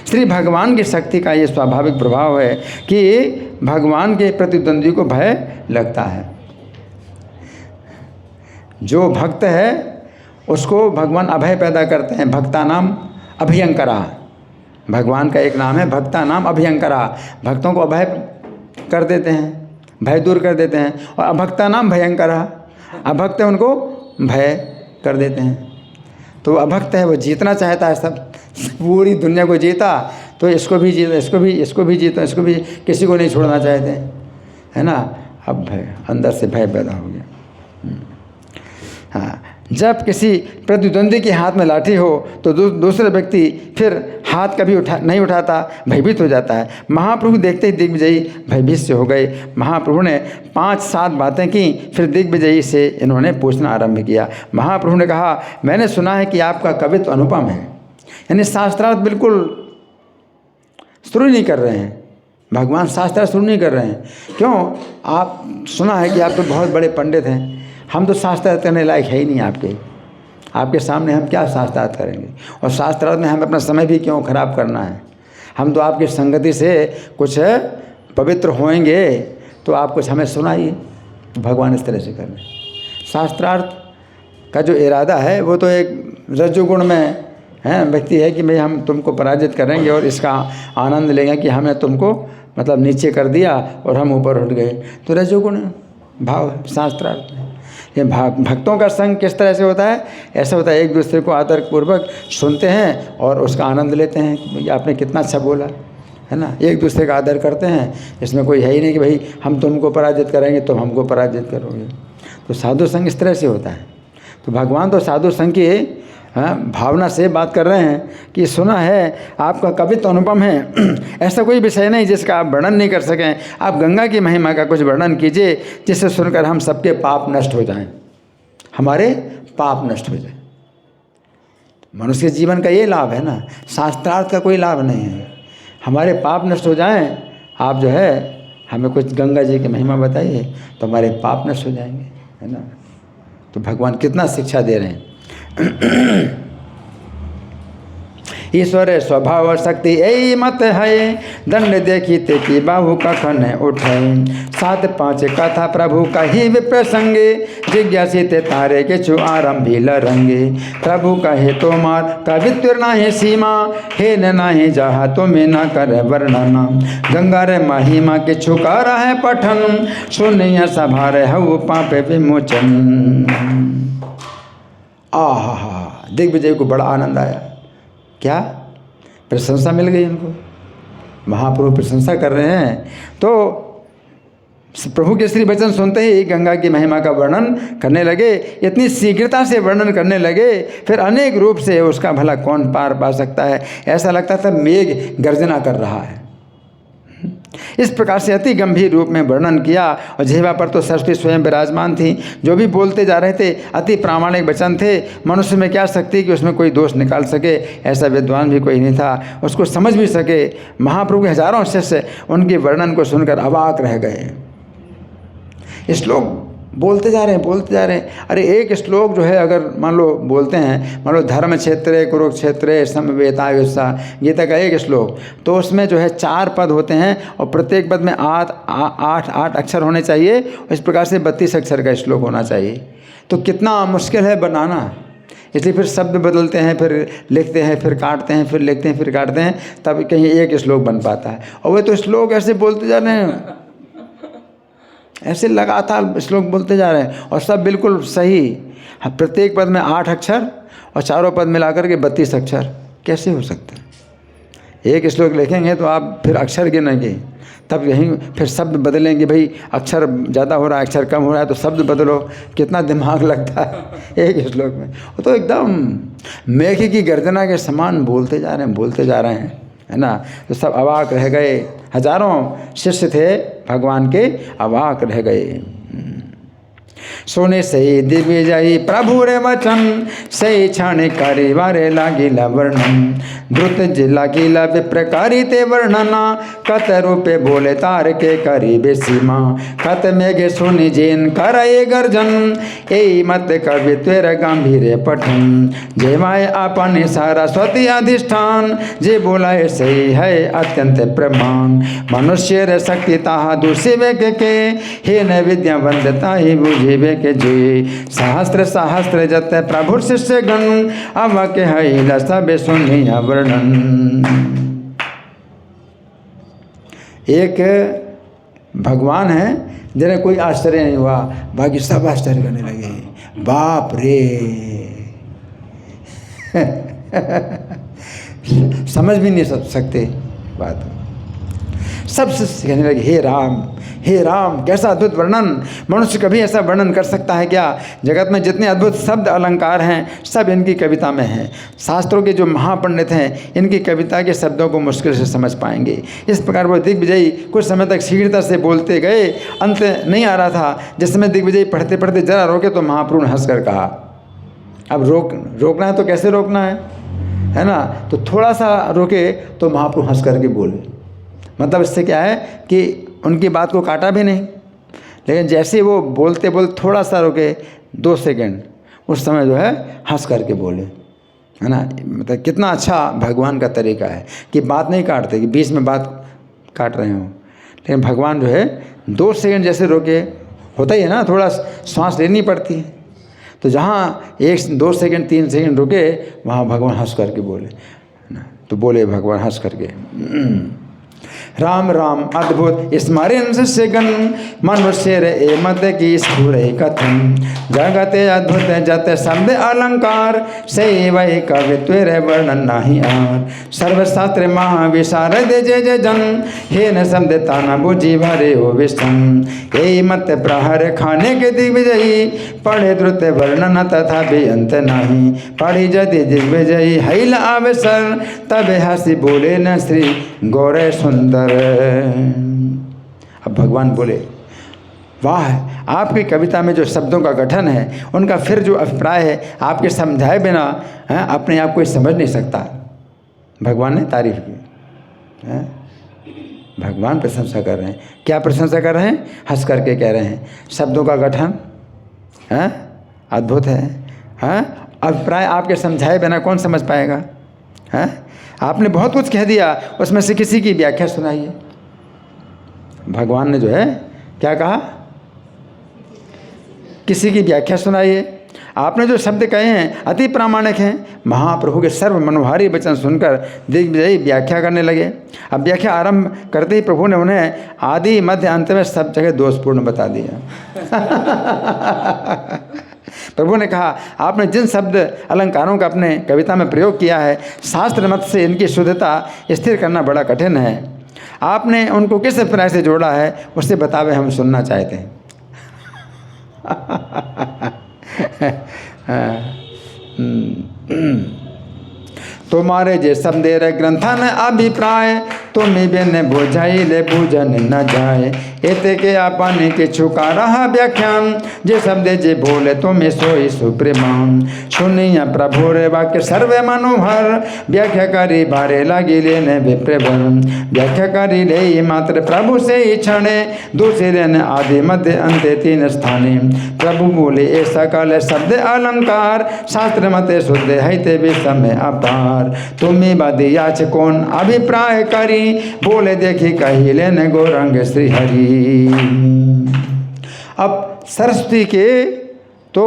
श्री भगवान की शक्ति का ये स्वाभाविक प्रभाव है कि भगवान के प्रतिद्वंद्वी को भय लगता है। जो भक्त है उसको भगवान अभय पैदा करते हैं। भक्ता नाम अभयंकरा, भगवान का एक नाम है भक्ता नाम अभयंकरा। भक्तों को अभय कर देते हैं, भय दूर कर देते हैं। और अभक्ता नाम भयंकरा, अभक्त है उनको भय कर देते हैं। तो अभक्त है वो जीतना चाहता है, सब पूरी दुनिया को जीता, तो इसको भी जीता, इसको भी जीता, इसको भी, किसी को नहीं छोड़ना चाहते, है ना। अब भय, अंदर से भय पैदा हो गया। हाँ, जब किसी प्रतिद्वंदी के हाथ में लाठी हो तो दूसरा व्यक्ति फिर हाथ कभी नहीं उठाता, भयभीत हो जाता है। महाप्रभु देखते ही दिग्विजयी भयभीत से हो गए। महाप्रभु ने 5-7 बातें की, फिर दिग्विजयी से इन्होंने पूछना आरंभ किया। महाप्रभु ने कहा मैंने सुना है कि आपका कवित्व अनुपम है, यानी शास्त्रार्थ बिल्कुल शुरू नहीं कर रहे हैं, भगवान शास्त्रार्थ शुरू नहीं कर रहे हैं। क्यों? आप सुना है कि आप तो बहुत बड़े पंडित हैं, हम तो शास्त्रार्थ करने लायक है ही नहीं आपके सामने हम क्या शास्त्रार्थ करेंगे, और शास्त्रार्थ में हम अपना समय भी क्यों खराब करना है। हम तो आपकी संगति से कुछ पवित्र होएंगे, तो आप कुछ हमें सुनाइए। भगवान इस तरह से कर रहे हैं। शास्त्रार्थ का जो इरादा है वो तो एक रजोगुण में है व्यक्ति है कि भाई हम तुमको पराजित करेंगे और इसका आनंद लेंगे कि हमने तुमको मतलब नीचे कर दिया और हम ऊपर उठ गए, तो रजोगुण भाव है शास्त्रार्थ में। ये भक्तों का संग किस तरह से होता है? ऐसा होता है एक दूसरे को आदरपूर्वक सुनते हैं और उसका आनंद लेते हैं कि भाई आपने कितना अच्छा बोला, है ना। एक दूसरे का आदर करते हैं, इसमें कोई है ही नहीं कि भाई हम तुमको पराजित करेंगे तुम हमको पराजित करोगे। तो साधु संग इस तरह से होता है। तो भगवान तो साधु संग की भावना से बात कर रहे हैं कि सुना है आपका कवित्व अनुपम है, ऐसा कोई विषय नहीं जिसका आप वर्णन नहीं कर सकें। आप गंगा की महिमा का कुछ वर्णन कीजिए जिससे सुनकर हम सबके पाप नष्ट हो जाएं, हमारे पाप नष्ट हो जाएं। मनुष्य के जीवन का ये लाभ है ना, शास्त्रार्थ का कोई लाभ नहीं है। हमारे पाप नष्ट हो जाएं, आप जो है हमें कुछ गंगा जी की महिमा बताइए तो हमारे पाप नष्ट हो जाएंगे, है ना। तो भगवान कितना शिक्षा दे रहे हैं। ईश्वर स्वभाव शक्ति यही मत है, दंड देखी ते की बाहु कखन उठे। 7-5 कथा प्रभु कही विप्रसंगे, जिज्ञासित तारे के छु आरंभी लरंगे। प्रभु कहे तो मार कवित्व नाही सीमा, हे न नाही जहा तुम्हें न कर वर्णना। गंगा रे महिमा के छुकारा है पठन, सुनिया सभा रे हऊ पापे विमोचन। आहा, दिग्विजय को बड़ा आनंद आया। क्या प्रशंसा मिल गई उनको, महाप्रभु प्रशंसा कर रहे हैं। तो प्रभु के श्री वचन सुनते ही गंगा की महिमा का वर्णन करने लगे, इतनी शीघ्रता से वर्णन करने लगे, फिर अनेक रूप से उसका भला कौन पार पा सकता है। ऐसा लगता था मेघ गर्जना कर रहा है। इस प्रकार से अति गंभीर रूप में वर्णन किया। और जिह्वा पर तो सरस्वती स्वयं विराजमान थी, जो भी बोलते जा रहे थे अति प्रामाणिक वचन थे। मनुष्य में क्या शक्ति कि उसमें कोई दोष निकाल सके, ऐसा विद्वान भी कोई नहीं था, उसको समझ भी सके। महाप्रभु के हजारों शिष्य उनके वर्णन को सुनकर अवाक रह गए। श्लोक बोलते जा रहे हैं। अरे एक श्लोक जो है अगर मान लो बोलते हैं, मान लो धर्म क्षेत्रे कुरुक्षेत्रे समवेतायुषा, गीता का एक श्लोक, तो उसमें जो है 4 पद होते हैं और प्रत्येक पद में 8 अक्षर होने चाहिए। इस प्रकार से 32 अक्षर का श्लोक होना चाहिए। तो कितना मुश्किल है बनाना, इसलिए फिर शब्द बदलते हैं, फिर लिखते हैं, फिर काटते हैं, फिर लिखते हैं, फिर काटते हैं, तब कहीं एक श्लोक बन पाता है। और वे तो श्लोक ऐसे बोलते जा रहे हैं, ऐसे लगातार श्लोक बोलते जा रहे हैं और सब बिल्कुल सही। प्रत्येक पद में 8 अक्षर और चारों पद मिलाकर के 32 अक्षर, कैसे हो सकता है। एक श्लोक लिखेंगे तो आप फिर अक्षर गिनेंगे, तब यहीं फिर शब्द बदलेंगे। भाई अक्षर ज़्यादा हो रहा है, अक्षर कम हो रहा है, तो शब्द बदलो। कितना दिमाग लगता है एक श्लोक में। वो तो एकदम मेघ की गर्जना के समान बोलते जा रहे हैं, है ना। तो सब अवाक रह गए। हजारों शिष्य थे भगवान के, अवाक रह गए। सोने सही दिव्यजयी प्रभु रे वचन, सही क्षण करे वारे लागिला वर्णन। द्रुत जिला गिला विप्रकारी ते वर्णना, कत रूपे बोले तार के करीबे सीमा। कत मेघे सुनि जेन करे गर्जन, ए मत कवित्वेर गंभीर पठन। जे माय अपन सरस्वती अधिष्ठान, जे बोलाए सही है अत्यंत प्रमाण। मनुष्य रे शक्ति ताहा दुशिवे के, हे न विद्या वंदता ही बुझिवे के जे। सहस्त्र जत प्रभु शिष्य गण, अब के है सब सुनिया वर्णन। एक भगवान है जिन्हें कोई आश्चर्य नहीं हुआ, बाकी सब आश्चर्य करने लगे, बाप रे। समझ भी नहीं सकते बात, सब कहने लगे हे राम कैसा अद्भुत वर्णन। मनुष्य कभी ऐसा वर्णन कर सकता है क्या। जगत में जितने अद्भुत शब्द अलंकार हैं सब इनकी कविता में हैं। शास्त्रों के जो महापंडित हैं इनकी कविता के शब्दों को मुश्किल से समझ पाएंगे। इस प्रकार वो दिग्विजयी कुछ समय तक शीघ्रता से बोलते गए, अंत नहीं आ रहा था। जिस समय दिग्विजयी पढ़ते पढ़ते जरा रोके तो महाप्रभु ने हंसकर कहा, अब रोकना है तो कैसे रोकना है ना। तो थोड़ा सा रोके तो महाप्रभु हंस करके बोले। मतलब इससे क्या है कि उनकी बात को काटा भी नहीं, लेकिन जैसे वो बोलते बोलते थोड़ा सा रुके 2 सेकंड, उस समय जो है हंस करके बोले, है ना। मतलब कितना अच्छा भगवान का तरीका है कि बात नहीं काटते, कि बीच में बात काट रहे हों, लेकिन भगवान जो है 2 सेकंड जैसे रोके, होता ही है ना, थोड़ा सांस लेनी पड़ती है। तो जहाँ 1-2 सेकंड 3 सेकंड रुके वहाँ भगवान हंस करके बोले, है ना। तो बोले भगवान हंस करके, राम राम अद्भुत स्मरण से गण, मनुष्य रे मत की स्फुर कथन। जगते अद्भुत जत शब्द अलंकार, सही वही कवित्वेर वर्णन नहीं आर। सर्वशास्त्र महाविशारद जय जन, हे न शब्द ताना बुझी भरे हो विष्णु। यही मत प्रहर खाने के दिग्विजयी, पढ़े द्रुत वर्णन तथा भी अंत नहीं। पढ़ी यदि दिग्विजयी हैल अवसर, तब हंसी बोले न श्री गौरे सुंदर। अब भगवान बोले, वाह, आपकी कविता में जो शब्दों का गठन है उनका फिर जो अभिप्राय है आपके समझाए बिना अपने आप कोई समझ नहीं सकता। भगवान ने तारीफ की है। भगवान प्रशंसा कर रहे हैं। क्या प्रशंसा कर रहे हैं? हंस करके कह रहे हैं शब्दों का गठन अद्भुत है, अभिप्राय आपके समझाए बिना कौन समझ पाएगा? हैं? आपने बहुत कुछ कह दिया, उसमें से किसी की व्याख्या सुनाइए। भगवान ने जो है क्या कहा, किसी की व्याख्या सुनाइए। आपने जो शब्द कहे हैं अति प्रामाणिक हैं। महाप्रभु के सर्व मनोहारी वचन सुनकर दिग्विजयी व्याख्या करने लगे। अब व्याख्या आरंभ करते ही प्रभु ने उन्हें आदि मध्य अंत में सब जगह दोषपूर्ण बता दिया। प्रभु ने कहा, आपने जिन शब्द अलंकारों का अपने कविता में प्रयोग किया है, शास्त्र मत से इनकी शुद्धता स्थिर करना बड़ा कठिन है। आपने उनको किस अभिप्राय से जोड़ा है, उससे बतावे, हम सुनना चाहते हैं। तुम्हारे जे समदेर ग्रंथन अभिप्राय, तुम्हें बिन बुझाइले बुझन न जाए। एते के आपने के छुका रहा व्याख्यान, जे शब्द जे बोले तुम्हें सोई सुप्रेमान। सुनिया प्रभु रे वाक्य सर्वे मनोहर, व्याख्या करी बारे लगी लेने विप्रवन। व्याख्या करी ले मात्र प्रभु से ही क्षणे, दूसरे ने आदि मध्य अंत्य तीन स्थाने। प्रभु बोले ए सकल शब्द अलंकार, शास्त्र मते शुद्ध है ते विषम अपार। तुम्हें बदियाच कौन अभिप्राय करी, बोले देखी कही लेने गौरंग श्री हरि। अब सरस्वती के तो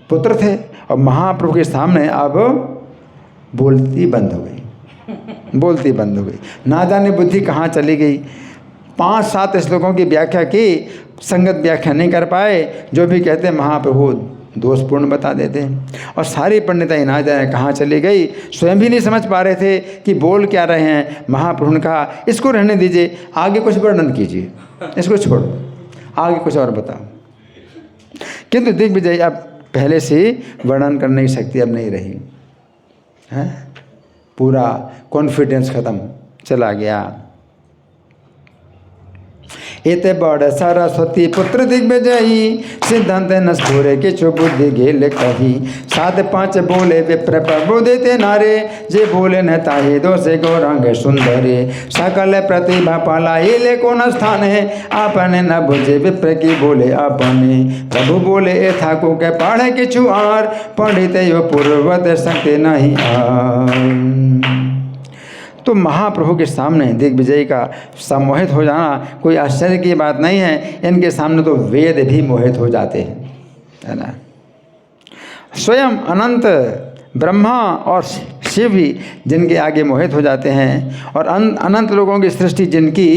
पुत्र थे और महाप्रभु के सामने अब बोलती बंद हो गई, बोलती बंद हो गई। ना जाने बुद्धि कहाँ चली गई। 5-7 श्लोकों की व्याख्या की, संगत व्याख्या नहीं कर पाए। जो भी कहते महाप्रभु दोषपूर्ण बता देते हैं। और सारी पंडिताई ना जाने कहाँ चली गई, स्वयं भी नहीं समझ पा रहे थे कि बोल क्या रहे हैं। महाप्रभु ने कहा, इसको रहने दीजिए, आगे कुछ वर्णन कीजिए, इसको छोड़ो, आगे कुछ और बताओ। किंतु दिग्विजय अब पहले से वर्णन करने की शक्ति अब नहीं रही है। पूरा कॉन्फिडेंस खत्म, चला गया। एते बड़ सरस्वती पुत्र दिग्विजयी, सिद्धांत नस्फुरे किछु बुद्धि गेल कही। 7-5 बोले विप्र प्रभु देते नारे, जे बोले न ताहि दोषे गौरांग सुंदरे। सकल प्रतिभा पालाई ले कौन स्थाने, आपने न बुझे विप्र की बोले अपने। प्रभु बोले ए ठाकुर के पढ़े किछु आर, पंडित यो पूर्वत शक्ति नहीं आर। तो महाप्रभु के सामने दिग्विजय का सम्मोहित हो जाना कोई आश्चर्य की बात नहीं है। इनके सामने तो वेद भी मोहित हो जाते हैं, है ना। स्वयं अनंत ब्रह्मा और शिव भी जिनके आगे मोहित हो जाते हैं, और अनंत लोगों की सृष्टि जिनकी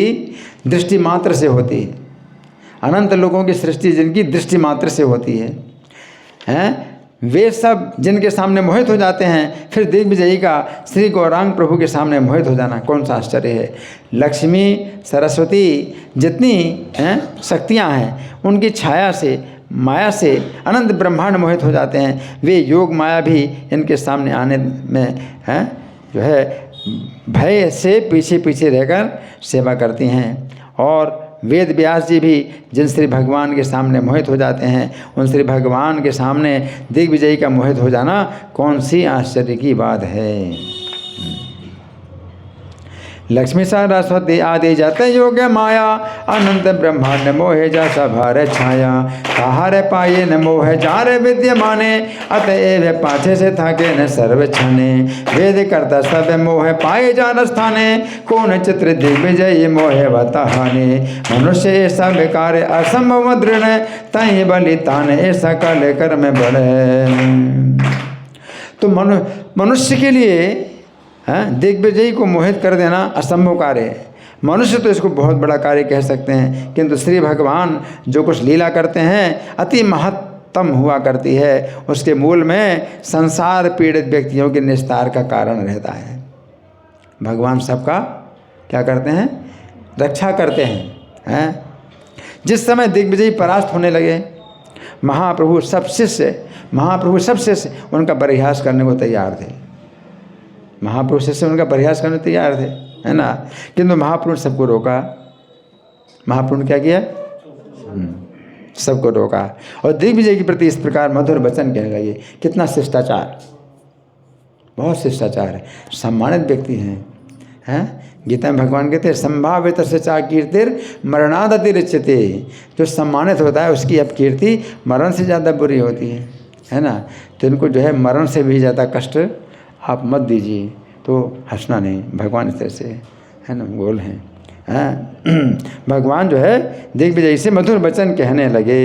दृष्टि मात्र से होती है, अनंत लोगों की सृष्टि जिनकी दृष्टि मात्र से होती है, हैं, वे सब जिनके सामने मोहित हो जाते हैं, फिर दिग्विजयी का श्री गौरांग प्रभु के सामने मोहित हो जाना कौन सा आश्चर्य है। लक्ष्मी सरस्वती जितनी हैं शक्तियाँ हैं, उनकी छाया से, माया से अनंत ब्रह्मांड मोहित हो जाते हैं। वे योग माया भी इनके सामने आने में हैं जो है भय से पीछे पीछे रहकर सेवा करती हैं। और वेद व्यास जी भी जिन श्री भगवान के सामने मोहित हो जाते हैं, उन श्री भगवान के सामने दिग्विजयी का मोहित हो जाना कौन सी आश्चर्य की बात है। लक्ष्मी सरस्वती आदि जत योग माया, अनंत ब्रह्मांड मोहे जा सभार छाया। कहारे पाए न मोह जार विद्यमाने, अतएव पाछे से थाके न सर्व छने। वेद करता सब मोह पाए जान स्थाने, कौन चित्र दिग्विजय मोहे बताहाने। मनुष्य ऐसा विकार असंभव दृढ़, तहि बलिदान ऐसा कल कर्म बढ़े। तो मनुष्य के लिए दिग्विजयी को मोहित कर देना असंभव कार्य है। मनुष्य तो इसको बहुत बड़ा कार्य कह सकते हैं, किंतु श्री भगवान जो कुछ लीला करते हैं अति महत्तम हुआ करती है। उसके मूल में संसार पीड़ित व्यक्तियों के निस्तार का कारण रहता है। भगवान सबका क्या करते हैं, रक्षा करते हैं। जिस समय दिग्विजयी परास्त होने लगे, महाप्रभु सब शिष्य उनका परिहास करने को तैयार थे। महाप्रभु शिष्य उनका परिहास करने तैयार थे, है ना। किंतु महाप्रभु ने सबको रोका। महाप्रभु ने क्या किया, सबको रोका। और दिग्विजय के प्रति इस प्रकार मधुर वचन कहने लगे। कितना शिष्टाचार, बहुत शिष्टाचार है। सम्मानित व्यक्ति हैं। गीता में भगवान कहते हैं संभावित सचा कीर्तिर मरणादति रिच्यते। जो सम्मानित होता है उसकी अब कीर्ति मरण से ज़्यादा बुरी होती है। है ना। तो इनको जो है मरण से भी ज़्यादा कष्ट आप मत दीजिए। तो हंसना नहीं, भगवान इस तरह से है ना गोल हैं। भगवान जो है दिग्विजय से मधुर वचन कहने लगे।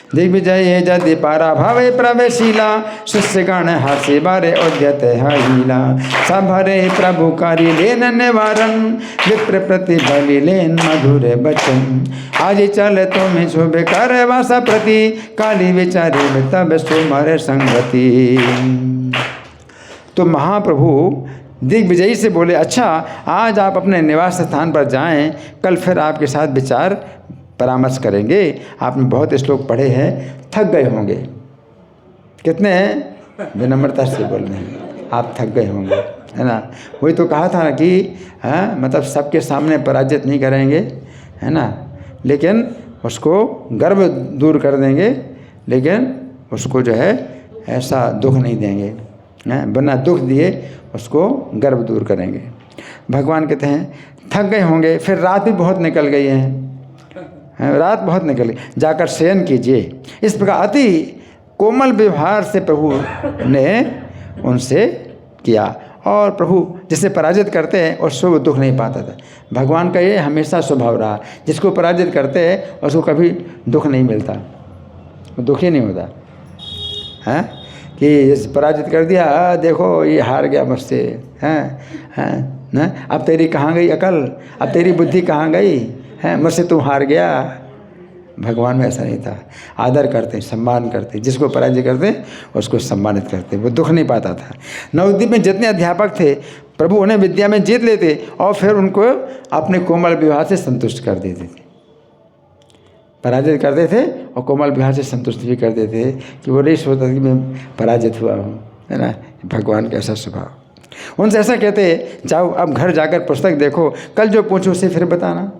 दिग्विजय जदि पारा भावे प्रवेशीला, शिष्यगण हास्य बारे उद्यत हीला। सब हरे प्रभु कारी लेन निवारण, विप्र प्रति बलि लेन मधुर वचन। आज चल तुम शुभ कर वासा प्रति, काली विचारे तब सुमर संगति। तो महाप्रभु दिग्विजयी से बोले, अच्छा आज आप अपने निवास स्थान पर जाएं, कल फिर आपके साथ विचार परामर्श करेंगे। आपने बहुत श्लोक पढ़े हैं, थक गए होंगे। कितने हैं? विनम्रता से बोल रहे हैं, आप थक गए होंगे, है ना। वही तो कहा था ना कि मतलब सबके सामने पराजित नहीं करेंगे, है ना, लेकिन उसको गर्व दूर कर देंगे, लेकिन उसको जो है ऐसा दुख नहीं देंगे, बिना दुख दिए उसको गर्व दूर करेंगे। भगवान कहते हैं थक गए होंगे, फिर रात भी बहुत निकल गई है, रात बहुत निकल गई, जाकर शयन कीजिए। इस प्रकार अति कोमल व्यवहार से प्रभु ने उनसे किया, और प्रभु जिसे पराजित करते हैं उसको वो दुख नहीं पाता था। भगवान का ये हमेशा स्वभाव रहा, जिसको पराजित करते हैं उसको कभी दुख नहीं मिलता, वो दुखी नहीं होता है कि पराजित कर दिया, देखो ये हार गया मुझसे, हैं ना, अब तेरी कहाँ गई अकल, अब तेरी बुद्धि कहाँ गई, है मुझसे तू हार गया। भगवान में ऐसा नहीं था, आदर करते, सम्मान करते, जिसको पराजय करते उसको सम्मानित करते, वो दुख नहीं पाता था। नवद्वीप में जितने अध्यापक थे प्रभु उन्हें विद्या में जीत लेते और फिर उनको अपने कोमल विवाह से संतुष्ट कर देते थे। पराजित करते थे और कोमल विवाह से संतुष्ट भी कर देते थे कि वो नहीं सोचता कि मैं पराजित हुआ हूँ, है ना। भगवान का ऐसा स्वभाव। उनसे ऐसा कहते, जाओ अब घर जाकर पुस्तक देखो, कल जो पूछो उसे फिर बताना।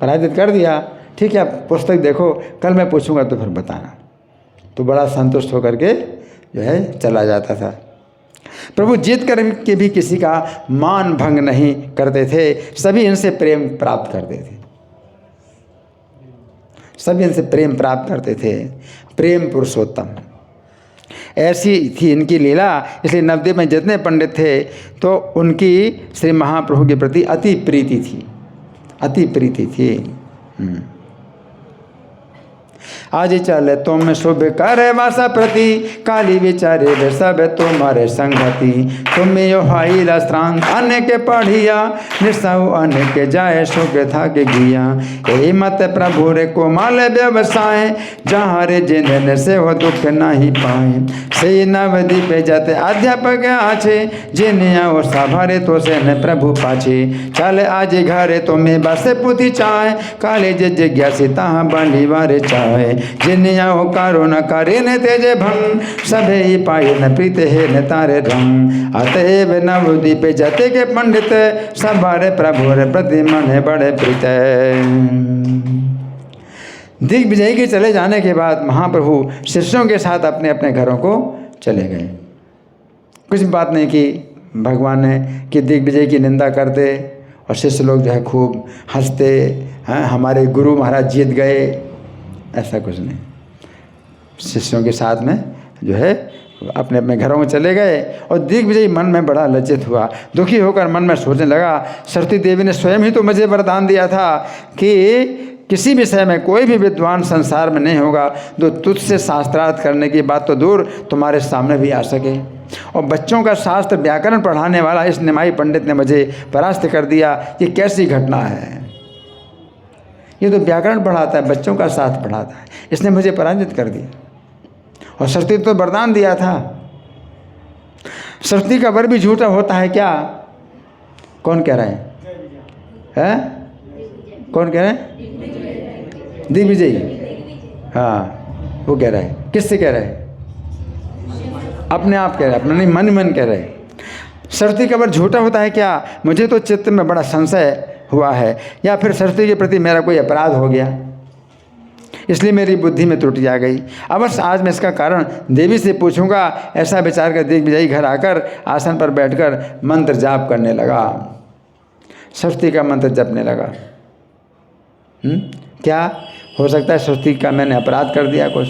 पराजित कर दिया, ठीक है, पुस्तक देखो, कल मैं पूछूंगा तो फिर बताना। तो बड़ा संतुष्ट होकर के जो है चला जाता था। प्रभु जीत कर के भी किसी का मान भंग नहीं करते थे, सभी इनसे प्रेम प्राप्त करते थे, सभी इनसे प्रेम प्राप्त करते थे। प्रेम पुरुषोत्तम ऐसी थी इनकी लीला, इसलिए नवद्वीप में जितने पंडित थे तो उनकी श्री महाप्रभु के प्रति अति प्रीति थी, अति प्रीति थी। आज चल तुम शुभ कर वासा प्रति, काली विचारे वे सब तुम्हारे संगति। तुम यो हाइला श्रांत अन्य के पढ़िया, निस्साऊ अन्य के जाए सुख था के गिया। यही मत प्रभु रे कोमल व्यवसाय, जहाँ रे जिन से हो दुख नहीं पाए। से नवद्वीप जाते अध्यापक आछे, जिन्हें और सभारे तो से न प्रभु पाछे। चल आज घरे तुम्हें बस पुति चाहे, काले जिज्ञासी तहाँ बलिवारे चाहे। जिन्हें हो कारो न करे न तेजे भंग, सभे ही पाए न प्रीत है न तारे रंग। अतएव नवद्वीप जाते के पंडित, सभारे प्रभु रे प्रति मन बड़े प्रीत। दिग्विजय के चले जाने के बाद महाप्रभु शिष्यों के साथ अपने अपने घरों को चले गए। कुछ बात नहीं की भगवान ने कि दिग्विजय की निंदा करते और शिष्य लोग जो है खूब हंसते, हैं हमारे गुरु महाराज जीत गए, ऐसा कुछ नहीं। शिष्यों के साथ में जो है अपने अपने घरों में चले गए। और दिग्विजय मन में बड़ा लज्जित हुआ, दुखी होकर मन में सोचने लगा, सरस्वती देवी ने स्वयं ही तो मुझे वरदान दिया था कि किसी विषय में कोई भी विद्वान संसार में नहीं होगा जो तुझसे शास्त्रार्थ करने की बात तो दूर तुम्हारे सामने भी आ सके। और बच्चों का शास्त्र व्याकरण पढ़ाने वाला इस निमाई पंडित ने मुझे परास्त कर दिया, ये कैसी घटना है। ये तो व्याकरण पढ़ाता है, बच्चों का शास्त्र पढ़ाता है, इसने मुझे पराजित कर दिया। और सरस्वती तो वरदान दिया था। सरस्वती का वर भी झूठा होता है क्या? कौन कह रहा है? कौन कह रहा है? दिग्विजय। हाँ वो कह रहा है। किससे कह रहा है? अपने आप कह रहा है, अपने नहीं, मन मन कह रहे हैं। सरस्वती का वर झूठा होता है क्या? मुझे तो चित्त में बड़ा संशय हुआ है, या फिर सरस्वती के प्रति मेरा कोई अपराध हो गया, इसलिए मेरी बुद्धि में त्रुटि आ गई। अवश्य आज मैं इसका कारण देवी से पूछूंगा। ऐसा विचार कर दिग्विजयी घर आकर आसन पर बैठकर मंत्र जाप करने लगा, सरस्वती का मंत्र जपने लगा। क्या हो सकता है सरस्वती का मैंने अपराध कर दिया कुछ।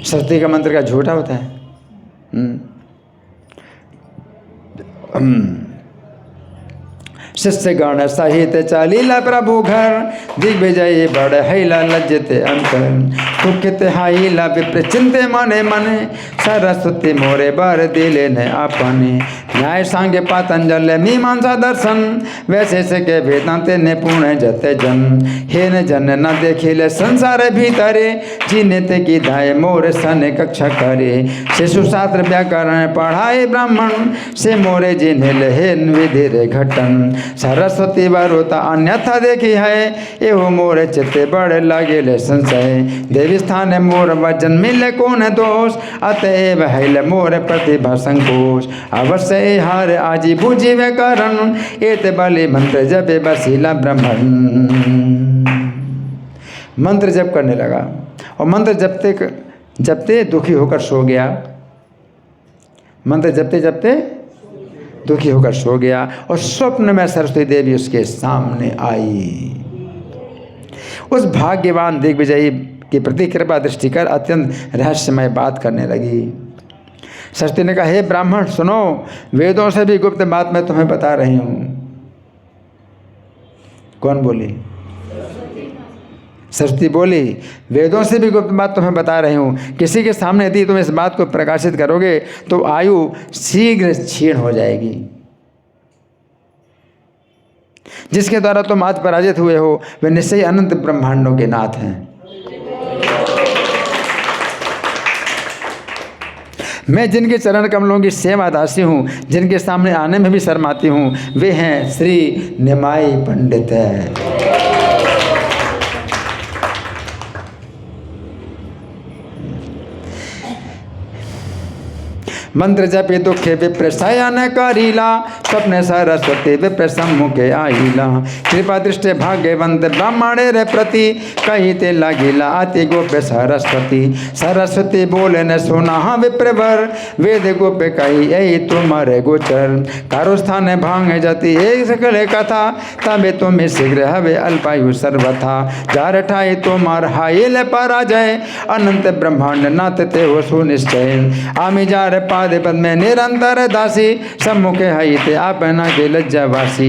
सरस्वती का मंत्र का झूठा होता है। शिष्य गण सहित चलीला प्रभु घर, दिग्विजय बड़ हैला लज्जते अंतर। दुखित हाइला विप्र चिंते मने मने, सरस्वती मोरे बर दिले न अपने। न्याय सांगे पातंजल मीमांसा दर्शन, वैसे से के वेदांते ने पुण्य जते जन। हे न जन न देखिले संसार भीतरे, जीनेते की धाय मोर सन कक्षा करे। शिशु शास्त्र व्याकरण पढ़ाए ब्राह्मण, से मोरे जिन्हें हेन विधि रे घटन। सरस्वती बरोता अन्यथा देखी है, एहो मोर चित्ते बड़े लगे संशय। देवी स्थान मोर वजन मिले कौन दोष, अतएव हैल मोर प्रतिभा संकोच। अवश्य हार आजी बूझी वे कारण, एत बलि मंत्र जपे बसीला ब्राह्मण। मंत्र जप करने लगा और मंत्र जपते जपते दुखी होकर सो गया। मंत्र जपते जपते दुखी होकर सो गया और स्वप्न में सरस्वती देवी उसके सामने आई। उस भाग्यवान दिग्विजयी के प्रति कृपा दृष्टि कर अत्यंत रहस्यमय बात करने लगी। सरस्वती ने कहा, हे ब्राह्मण सुनो, वेदों से भी गुप्त बात मैं तुम्हें बता रही हूँ। कौन बोली? सरस्वती बोली, वेदों से भी गुप्त बात तुम्हें बता रही हूँ। किसी के सामने यदि तुम इस बात को प्रकाशित करोगे तो आयु शीघ्र क्षीण हो जाएगी। जिसके द्वारा तुम आज पराजित हुए हो वे निश्चय अनंत ब्रह्मांडों के नाथ हैं। मैं जिनके चरण कमलों की सेवा दासी हूँ, जिनके सामने आने में भी शर्माती हूँ, वे हैं श्री निमाई पंडित है। मंत्र जपे दुखे विप्र शयन करीला, स्वप्न सरस्वती विप्र सम्मुखे आईला। कृपा दृष्टि भाग्यवंत ब्राह्मणे रे प्रति, कहिते लगिला अति गोप्य सरस्वती। सरस्वती बोले न सुना विप्रवर, वेद गोप्य कही यही तुम्हारे गोचर। कारो स्थान भांग जाति एक सकल कथा, तबे तुम्हें शीघ्र हवे अल्पायु सर्वथा। जार ठाई तुम्हार हाइल पराजय, अनंत ब्रह्मांड नाथ ते हो सुनिश्चय। आमी जार पाद पद में निरंतर दासी, सम्मुखे हईते आपना के लज्जावासी।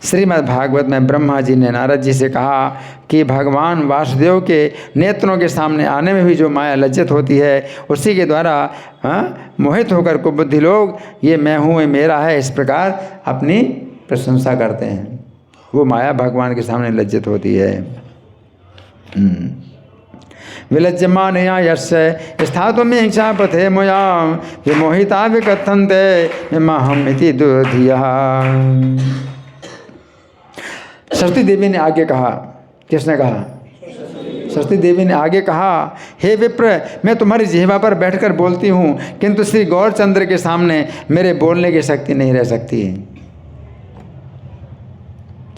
श्रीमद् भागवत में ब्रह्मा जी ने नारद जी से कहा कि भगवान वासुदेव के नेत्रों के सामने आने में भी जो माया लज्जित होती है, उसी के द्वारा मोहित होकर कुबुद्धि लोग ये मैं हूँ, ये मेरा है, इस प्रकार अपनी प्रशंसा करते हैं। वो माया भगवान के सामने लज्जित होती है। विलज्जमान यस्य स्थातु में इच्छा पथे मुया, विमोहिता विकथन्ते महमिति दुधिया। सरस्वती देवी ने आगे कहा, किसने कहा? सरस्वती देवी ने आगे कहा, हे विप्र, मैं तुम्हारी जिह्वा पर बैठकर बोलती हूँ, किंतु श्री गौरचंद्र के सामने मेरे बोलने की शक्ति नहीं रह सकती।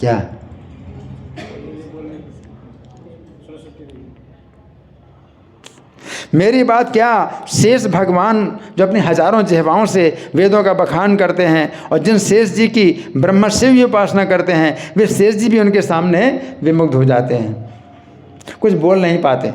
क्या? मेरी बात क्या, शेष भगवान जो अपनी हजारों जिह्वाओं से वेदों का बखान करते हैं और जिन शेष जी की ब्रह्म शिव की उपासना करते हैं, वे शेष जी भी उनके सामने विमुग्ध हो जाते हैं, कुछ बोल नहीं पाते।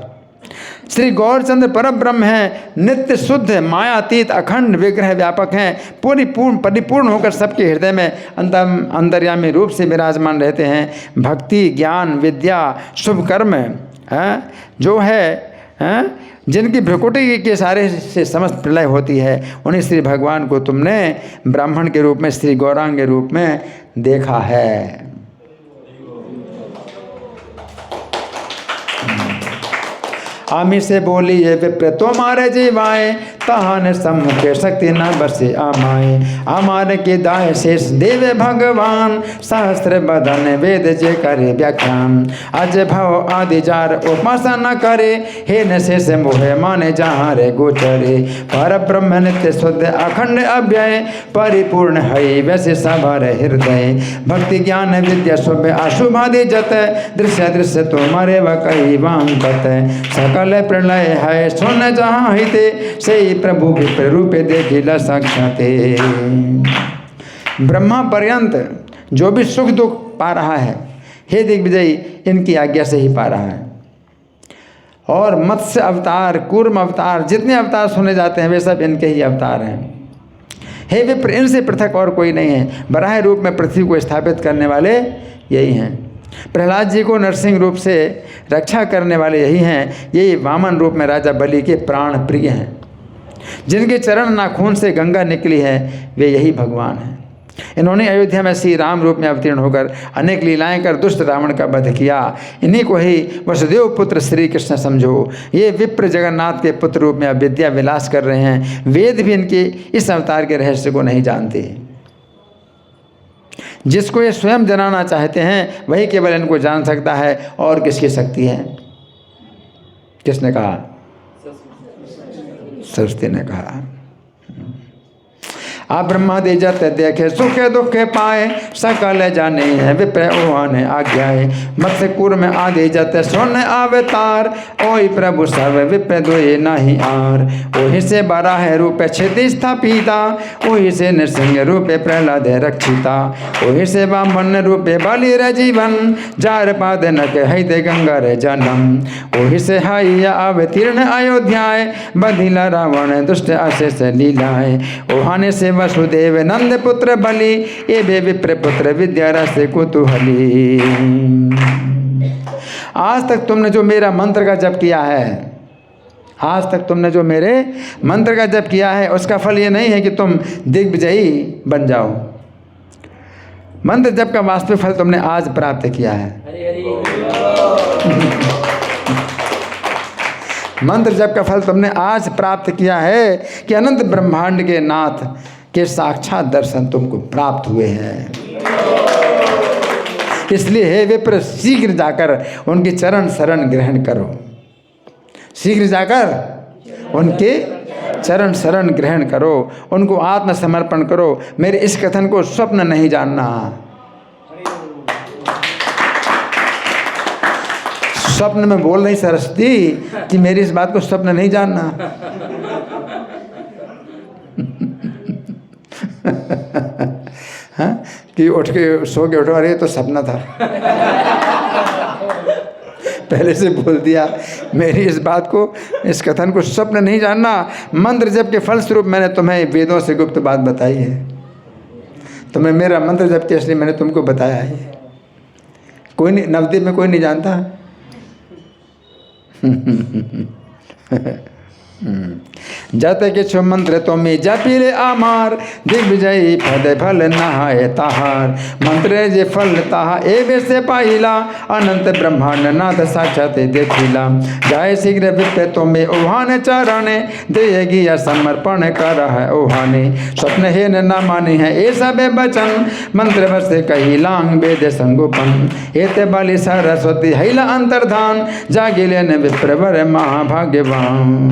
श्री गौरचंद्र परम ब्रह्म हैं, नित्य शुद्ध मायातीत अखंड विग्रह व्यापक हैं, परिपूर्ण होकर सबके हृदय में अंतर्यामी रूप से विराजमान रहते हैं। भक्ति, ज्ञान, विद्या, शुभ कर्म जो है जिनकी भ्रुकुटी के सारे से समस्त प्रलय होती है, उन्हीं श्री भगवान को तुमने ब्राह्मण के रूप में, श्री गौरांग के रूप में देखा है। आमी से बोली ये विप्र तुम्हारे जीवाए, तहान सम्मुखे शक्ति न बसे आमाए। हमारे के दाय शेष देवे भगवान, सहस्त्र बदन वेद जे करे व्याख्यान। अज भव आदि जार उपासना करे, हे न शेष मोहे माने जहाँ रे गोचरे। पर ब्रह्म नित्य शुद्ध अखंड अव्यय, परिपूर्ण है वैसे सभर हृदय। भक्ति ज्ञान विद्या शुभ अशुभादि जत, दृश्य दृश्य तुम्हारे व कही वाम पत। सकल प्रलय है सुन जहाँ हिते, से प्रभु विप्र रूपे देखिला साक्षाते। ब्रह्मा पर्यंत जो भी सुख दुख पा रहा है, हे दिग्विजयी, इनकी आज्ञा से ही पा रहा है। और मत्स्य अवतार, कूर्म अवतार, जितने अवतार सुने जाते हैं वे सब इनके ही अवतार हैं। हे विप्र, इनसे पृथक और कोई नहीं है। बराह रूप में पृथ्वी को स्थापित करने वाले यही हैं। प्रहलाद जी को नरसिंह रूप से रक्षा करने वाले यही हैं। यही वामन रूप में राजा बलि के प्राण प्रिय हैं। जिनके चरण नाखून से गंगा निकली है वे यही भगवान हैं। इन्होंने अयोध्या में श्री राम रूप में अवतीर्ण होकर अनेक लीलाएं कर दुष्ट रावण का वध किया। इन्हीं को ही वसुदेव पुत्र श्री कृष्ण समझो। ये विप्र जगन्नाथ के पुत्र रूप में अविद्या विलास कर रहे हैं। वेद भी इनके इस अवतार के रहस्य को नहीं जानते। जिसको ये स्वयं जनाना चाहते हैं वही केवल इनको जान सकता है। और किसकी शक्ति है? किसने कहा? सरस्वती ने कहा। आ ब्रह्मादि जत देखे सुखे दुखे पाए, सकल जाने हैं विप्र ओहाने आज्ञाए। मत्स्य कूर्म आदि जत सोने अवतार, ओहि प्रभु सर्व विप्र दोए नाही आर। ओहि से बराह रूप क्षिति स्थापिता, ओहि से नृसिंह रूपे प्रहलाद रक्षिता। ओहि से वामन रूपे बलि जीवन, जार पाद नक हृदय गंगा रे जन्म। ओहि से हैया अवतीर्ण अयोध्याय, बधिला रावण दुष्ट अशेष लीलाए। ओहाने से वसुदेव नंद पुत्र बलि, ये बे विप्र पुत्र विद्या रस कुतूहली। आज तक तुमने जो मेरा मंत्र का जप किया है, आज तक तुमने जो मेरे मंत्र का जप किया है, उसका फल ये नहीं है कि तुम दिग्विजयी बन जाओ। मंत्र जप का वास्तविक फल तुमने आज प्राप्त किया है। मंत्र जप का फल तुमने आज प्राप्त किया है कि अनंत ब्रह्मांड के नाथ के साक्षात दर्शन तुमको प्राप्त हुए हैं। इसलिए हे विप्र, शीघ्र जाकर उनके चरण शरण ग्रहण करो। शीघ्र जाकर उनके चरण शरण ग्रहण करो, उनको आत्मसमर्पण करो। मेरे इस कथन को स्वप्न नहीं जानना। स्वप्न में बोल रही सरस्वती कि मेरी इस बात को स्वप्न नहीं जानना। हाँ? कि उठ के सो के उठो, अरे तो सपना था। पहले से बोल दिया मेरी इस बात को, इस कथन को स्वप्न नहीं जानना। मंत्र जप के फलस्वरूप मैंने तुम्हें वेदों से गुप्त बात बताई है। तुम्हें मेरा मंत्र जप के इसलिए मैंने तुमको बताया है। कोई नहीं, नवद्वीप में कोई नहीं जानता। जत किछु मंत्र तुम जपिले आमार, दिग्विजयी पद फल नहाय ताहार। मंत्र जे फल ताहा एवे से पाइला, अनंत ब्रह्मांड नाथ साक्षात देखिला। जाय शीघ्र विप्र तुम ओहाने चरणे, देगी समर्पण कर है ओहाने। स्वप्न हेन न माने है ए सब बचन, मंत्र वर्ष कही लांग वेद संगोपन। एते बलि सरस्वती हैला अंतर्धान, जागिले न विप्रवर महाभाग्यवान।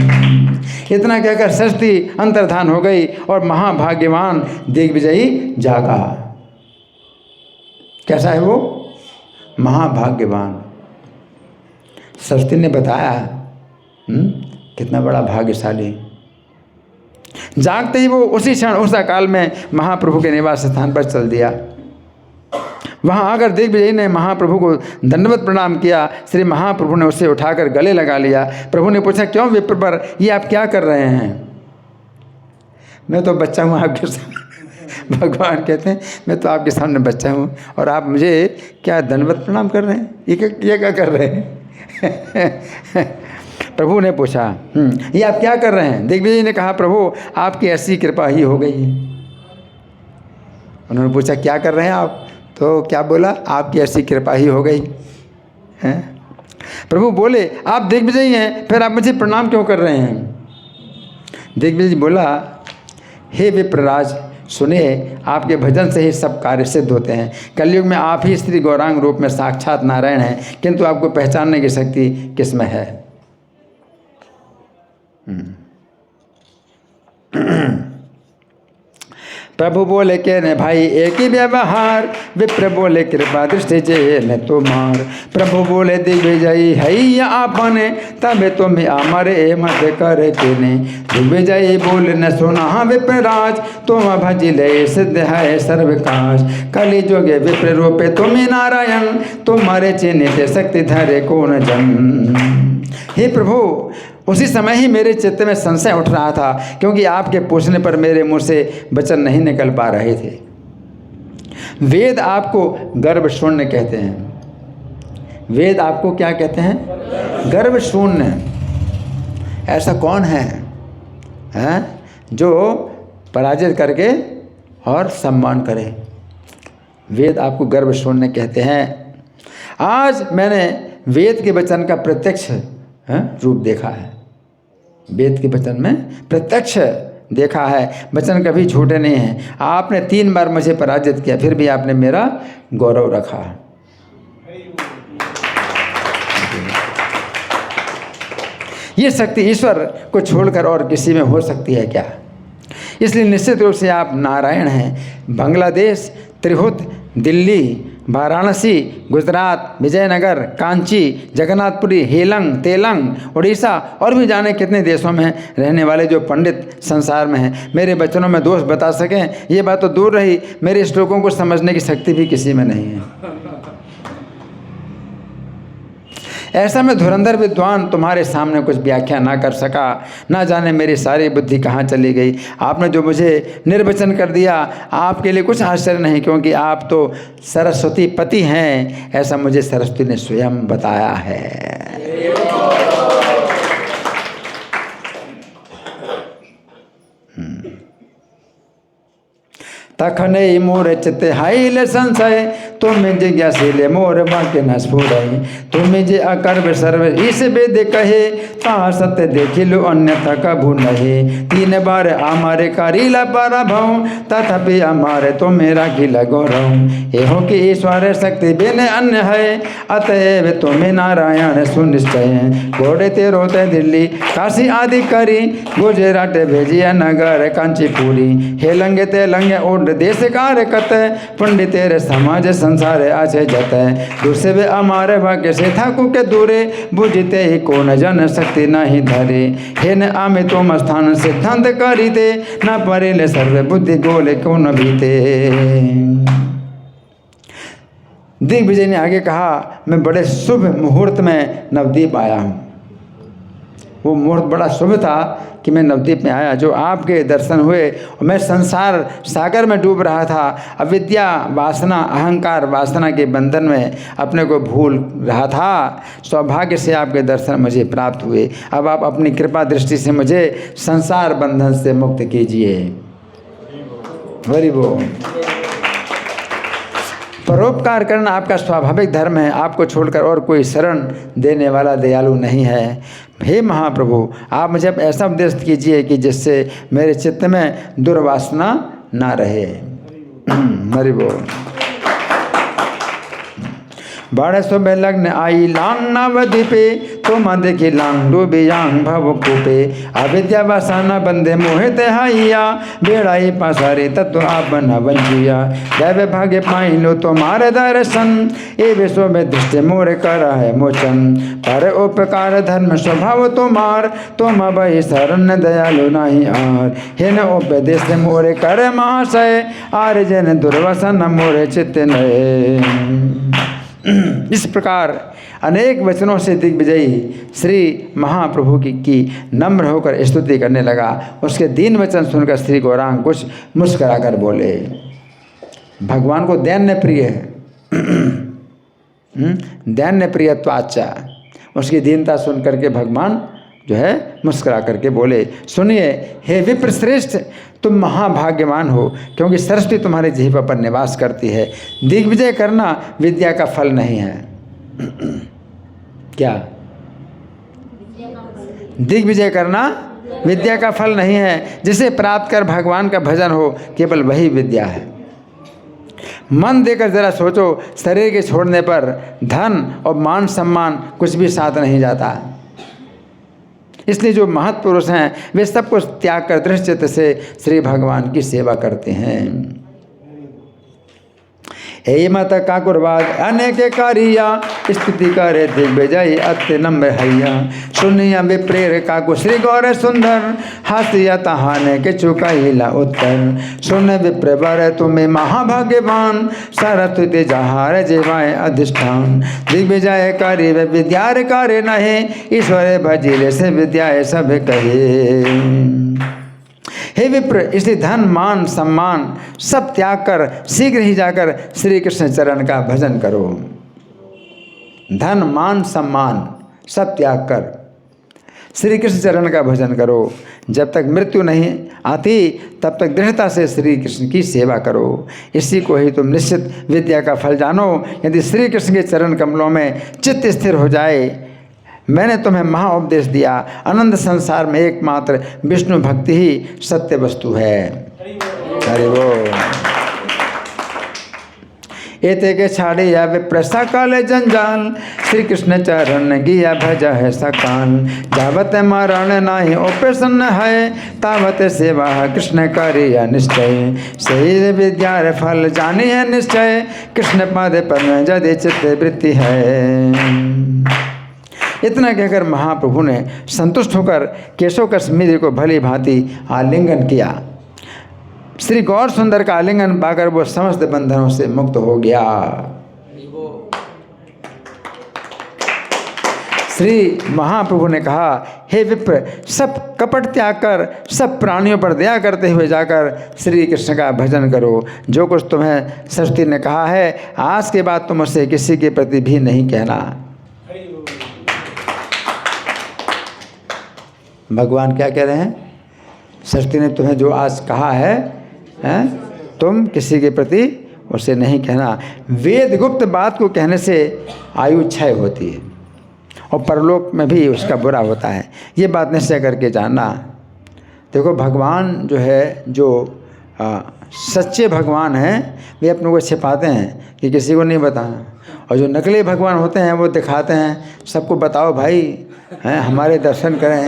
इतना कहकर सरस्वती अंतर्धान हो गई और महाभाग्यवान दिग्विजयी जागा। कैसा है वो? महाभाग्यवान। सरस्वती ने बताया कितना बड़ा भाग्यशाली। जागते ही वो उसी क्षण उस काल में महाप्रभु के निवास स्थान पर चल दिया। वहाँ आकर दिग्विजयी ने महाप्रभु को दंडवत प्रणाम किया। श्री महाप्रभु ने उसे उठाकर गले लगा लिया। प्रभु ने पूछा, क्यों विप्र पर ये आप क्या कर रहे हैं? मैं तो बच्चा हूँ आपके सामने। भगवान कहते हैं मैं तो आपके सामने बच्चा हूँ और आप मुझे क्या दंडवत प्रणाम कर रहे हैं? ये क्या कर रहे हैं? प्रभु ने पूछा ये आप क्या कर रहे हैं? दिग्विजय ने कहा, प्रभु आपकी ऐसी कृपा ही हो गई। उन्होंने पूछा क्या कर रहे हैं आप? तो क्या बोला? आपकी ऐसी कृपा ही हो गई है। प्रभु बोले, आप दिग्विजयी हैं, फिर आप मुझे प्रणाम क्यों कर रहे हैं? दिग्विजय बोला, हे विप्रराज सुनिए, आपके भजन से ही सब कार्य सिद्ध होते हैं। कलयुग में आप ही श्री गौरांग रूप में साक्षात नारायण हैं, किंतु आपको पहचानने की शक्ति किसमें है? प्रभु बोले के ने भाई एक ही व्यवहार, विप्र बोले कृपा दृष्टि जे ने तुम्हार। प्रभु बोले दिग्विजयी है आपने, तबे तुम अमरे मत कर किने। दिग्विजयी बोले न सुना विप्रराज, तुम भजिले सिद्ध है सर्व काज। कलि जोगे विप्र रूपे तुम नारायण, तुम्हारे चिन्हित शक्ति धरे कौन जन। हे प्रभु, उसी समय ही मेरे चित्त में संशय उठ रहा था, क्योंकि आपके पूछने पर मेरे मुंह से वचन नहीं निकल पा रहे थे। वेद आपको गर्भ शून्य कहते हैं। वेद आपको क्या कहते हैं? गर्भ शून्य। ऐसा कौन है जो पराजित करके और सम्मान करे? वेद आपको गर्भ शून्य कहते हैं। आज मैंने वेद के वचन का प्रत्यक्ष रूप देखा है। वेद के वचन में प्रत्यक्ष देखा है। वचन कभी झूठे नहीं हैं। आपने 3 बार मुझे पराजित किया, फिर भी आपने मेरा गौरव रखा। ये शक्ति ईश्वर को छोड़कर और किसी में हो सकती है क्या? इसलिए निश्चित रूप से आप नारायण हैं। बांग्लादेश, त्रिहुत, दिल्ली, वाराणसी, गुजरात, विजयनगर, कांची, जगन्नाथपुरी, हेलंग, तेलंग, उड़ीसा और भी जाने कितने देशों में रहने वाले जो पंडित संसार में हैं, मेरे वचनों में दोष बता सकें, ये बात तो दूर रही, मेरे श्लोकों को समझने की शक्ति भी किसी में नहीं है। ऐसा मैं धुरंधर विद्वान तुम्हारे सामने कुछ व्याख्या ना कर सका। ना जाने मेरी सारी बुद्धि कहाँ चली गई। आपने जो मुझे निर्वचन कर दिया, आपके लिए कुछ आश्चर्य नहीं, क्योंकि आप तो सरस्वती पति हैं, ऐसा मुझे सरस्वती ने स्वयं बताया है। तखने मोर चित्त हाइले संशय, तुम जिज्ञासीले मोर बाके न स्फुरई। तुम जे अकर्व सर्व इस वेद कहे, ता सत्य देखिलो अन्यथा कभू नहीं। 3 बार हमारे करीला पराभव, तथापि हमारे तो मेरा गिला गौरव। एहो कि ईश्वर शक्ति बिन अन्य है, अतएव तुम्हें नारायण सुनिश्चय। घोड़े ते रोते दिल्ली काशी आदि करी, गुजरात भेजिया नगर कांचीपुरी। हेलंगे ते लंगे ओड देश कार्य कत, पंडित तेरे समाज संसार आचे जत। दूसरे वे अमारे भाग्य से ठाकुर के दूरे, बुझते ही कौन जन शक्ति नहीं धरे। हे न आमे तुम स्थान सिद्धांत करीते, न परिले सर्व बुद्धि गोले कौन बीते। दिग्विजय ने आगे कहा, मैं बड़े शुभ मुहूर्त में नवद्वीप आया हूँ। वो मुहूर्त बड़ा शुभ था कि मैं नवद्वीप में आया, जो आपके दर्शन हुए। और मैं संसार सागर में डूब रहा था, अविद्या वासना अहंकार वासना के बंधन में अपने को भूल रहा था। सौभाग्य से आपके दर्शन मुझे प्राप्त हुए। अब आप अपनी कृपा दृष्टि से मुझे संसार बंधन से मुक्त कीजिए। हरि बोल। परोपकार करना आपका स्वाभाविक धर्म है। आपको छोड़कर और कोई शरण देने वाला दयालु नहीं है। हे महाप्रभु, आप मुझे अब ऐसा उपदेश कीजिए कि जिससे मेरे चित्त में दुर्वासना ना रहे। हरि बोल। बड़े शुभ लग्न आई लांग नवद्वीपे, तुम देखी लांग डूबी यांग भव कूपे। अविद्या वासना बंधे मोहित हैया, बेड़ाई पसारे तत्व आप न बंजिया। दैव भाग्य पाई लो तुम्हारे दर्शन, ए विश्व में दृष्टि मोर कर है मोचन। पर उपकार धर्म स्वभाव तुम्हार, तुम भई शरण दयालु नहीं आर। हे न उपदेश मोरे कर महाशय, आर जन दुर्वसन मोरे चित्त नए। इस प्रकार अनेक वचनों से दिग्विजयी श्री महाप्रभु की नम्र होकर स्तुति करने लगा। उसके 3 वचन सुनकर श्री गौरांग कुछ मुस्कुराकर बोले। भगवान को दैन्य प्रिय है, दैन्य प्रियत्वाच्चा। उसकी दीनता सुन करके भगवान जो है मुस्कुरा करके बोले, सुनिए हे विप्रश्रेष्ठ, तुम महाभाग्यवान हो, क्योंकि सरस्वती तुम्हारे जिह्वा पर निवास करती है। दिग्विजय करना विद्या का फल नहीं है। क्या? दिग्विजय करना विद्या का फल नहीं है। जिसे प्राप्त कर भगवान का भजन हो, केवल वही विद्या है। मन देकर जरा सोचो, शरीर के छोड़ने पर धन और मान सम्मान कुछ भी साथ नहीं जाता। इसलिए जो महत्पुरुष हैं वे सब कुछ त्याग कर दृढ़ चित्त से श्री भगवान की सेवा करते हैं। हे मत काकुरवाद अनेक कारिया स्तुति करे दिग्विजय अत्य नम्र हैया सुनिया विप्रेर काकु श्री गौर सुंदर हासिया तहाने के चुकाइला उत्तर सुन विप्रवर तुम्हें महाभाग्यवान सरस्वती जहार जीवाए अधिष्ठान दिग्विजय कार्य वे विद्यार कार्य नहे ईश्वर भजिले से विद्याए सब कहे। हे विप्र, इसलिए धन मान सम्मान सब त्याग कर शीघ्र ही जाकर श्री कृष्ण चरण का भजन करो। धन मान सम्मान सब त्याग कर श्री कृष्ण चरण का भजन करो। जब तक मृत्यु नहीं आती तब तक दृढ़ता से श्री कृष्ण की सेवा करो। इसी को ही तुम निश्चित विद्या का फल जानो। यदि श्री कृष्ण के चरण कमलों में चित्त स्थिर हो जाए, मैंने तुम्हें महाउपदेश दिया। अनंत संसार में एकमात्र विष्णु भक्ति ही सत्य वस्तु है। हरि बोल। एते के छाड़े या विप्रसा काले जंजाल श्री कृष्ण चरण गिया भज है सकाल जावत मरण नाही ओपेसन है तावत सेवा कृष्ण करिया निश्चय सही विद्या फल जानी है निश्चय कृष्ण पद पर में यदि चित्त वृत्ति है। इतना कहकर महाप्रभु ने संतुष्ट होकर केशव कश्मीरी को भली भांति आलिंगन किया। श्री गौर सुंदर का आलिंगन पाकर वो समस्त बंधनों से मुक्त हो गया। श्री महाप्रभु ने कहा, हे विप्र, सब कपट त्याग कर सब प्राणियों पर दया करते हुए जाकर श्री कृष्ण का भजन करो। जो कुछ तुम्हें सरस्वती ने कहा है आज के बाद तुम उसे किसी के प्रति भी नहीं कहना। भगवान क्या कह रहे हैं? सरस्वती ने तुम्हें जो आज कहा है, तुम किसी के प्रति उसे नहीं कहना। वेद गुप्त बात को कहने से आयु क्षय होती है और परलोक में भी उसका बुरा होता है। ये बात निश्चय करके जानना। देखो, भगवान जो है, जो सच्चे भगवान हैं वे अपनों को छिपाते हैं कि किसी को नहीं बताना, और जो नकली भगवान होते हैं वो दिखाते हैं सबको, बताओ भाई, हैं हमारे दर्शन करें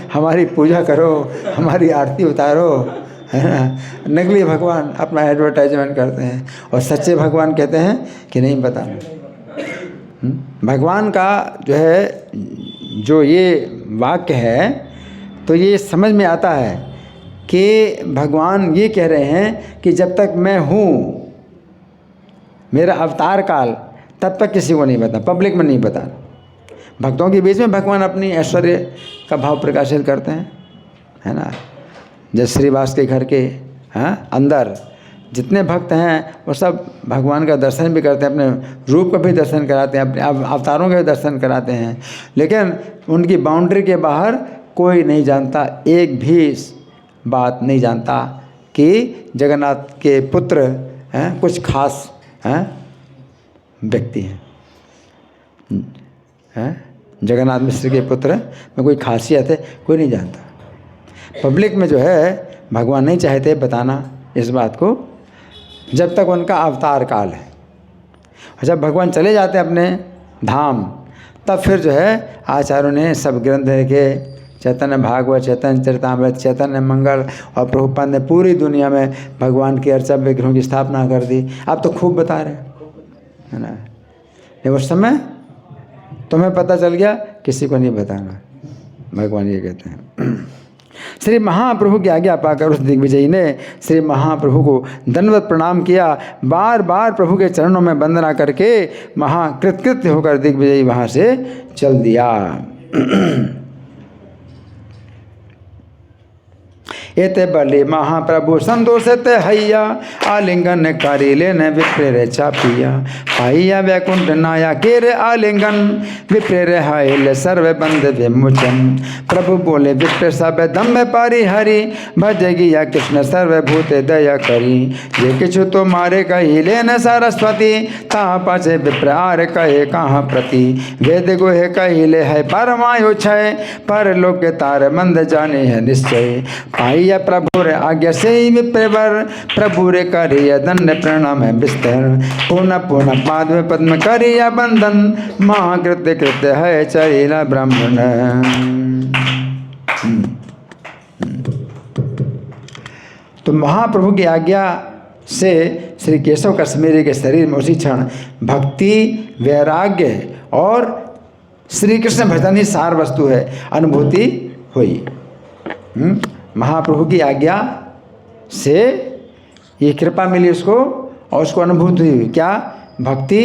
हमारी पूजा करो, हमारी आरती उतारो, है ना। नकली भगवान अपना एडवर्टाइजमेंट करते हैं और सच्चे भगवान कहते हैं कि नहीं बताना। भगवान का जो है, जो ये वाक्य है, तो ये समझ में आता है कि भगवान ये कह रहे हैं कि जब तक मैं हूँ, मेरा अवतार काल, तब तक किसी को नहीं बता, पब्लिक में नहीं बता। भक्तों के बीच में भगवान अपनी ऐश्वर्य का भाव प्रकाशित करते हैं, है ना। जैसे श्रीवास के घर के अंदर जितने भक्त हैं वो सब भगवान का दर्शन भी करते हैं, अपने रूप का भी दर्शन कराते हैं, अपने अवतारों का भी दर्शन कराते हैं, लेकिन उनकी बाउंड्री के बाहर कोई नहीं जानता, एक भी बात नहीं जानता कि जगन्नाथ के पुत्र हैं, कुछ खास व्यक्ति हैं, जगन्नाथ मिश्र के पुत्र में कोई खासियत है, कोई नहीं जानता। पब्लिक में जो है भगवान नहीं चाहते बताना इस बात को, जब तक उनका अवतार काल है। और जब भगवान चले जाते हैं अपने धाम, तब फिर जो है आचार्यों ने सब ग्रंथ के चैतन्य भागवत, चैतन्य चरितामृत, चैतन्य मंगल और प्रभुपाद ने पूरी दुनिया में भगवान के अर्चक विग्रहों की स्थापना कर दी। अब तो खूब बता रहे है ना। लेकिन उस समय तुम्हें पता चल गया, किसी को नहीं बताना, भगवान ये कहते हैं। श्री महाप्रभु की आज्ञा पाकर उस दिग्विजयी ने श्री महाप्रभु को दंडवत प्रणाम किया। बार बार प्रभु के चरणों में वंदना करके महाकृतकृत्य होकर दिग्विजयी वहाँ से चल दिया। एते बलि महाप्रभु संतोषते हैया आलिंगन करी लेने विप्रेरे चापिया पाइया वैकुंठ नाया केरे आलिंगन विप्रेरे हाइल सर्व बंद विमुचन। प्रभु बोले विप्र सब दम पारी हरि भजगी या कृष्ण सर्वभूत दया करी ये किछु तो मारे कही लेन सरस्वती ता पाचे विप्र आर कहे कहाँ प्रति वेद गोहे कही ले है परमायु क्षय पर लोक तार मंद जाने है निश्चय पाई करिया प्रभु रे आज्ञा से ही विप्रवर, प्रभु रे करिया दंड प्रणाम है विस्तर, पूर्ण पूर्ण पाद में पद्म करिया बंधन, महाकृत्य कृत्य है चरिला ब्राह्मण। तो महाप्रभु की आज्ञा से श्री केशव कश्मीरी के शरीर में उसी क्षण भक्ति, वैराग्य और श्री कृष्ण भजन ही सार वस्तु है, अनुभूति हुई। महाप्रभु की आज्ञा से ये कृपा मिली उसको और उसको अनुभूति हुई। क्या? भक्ति,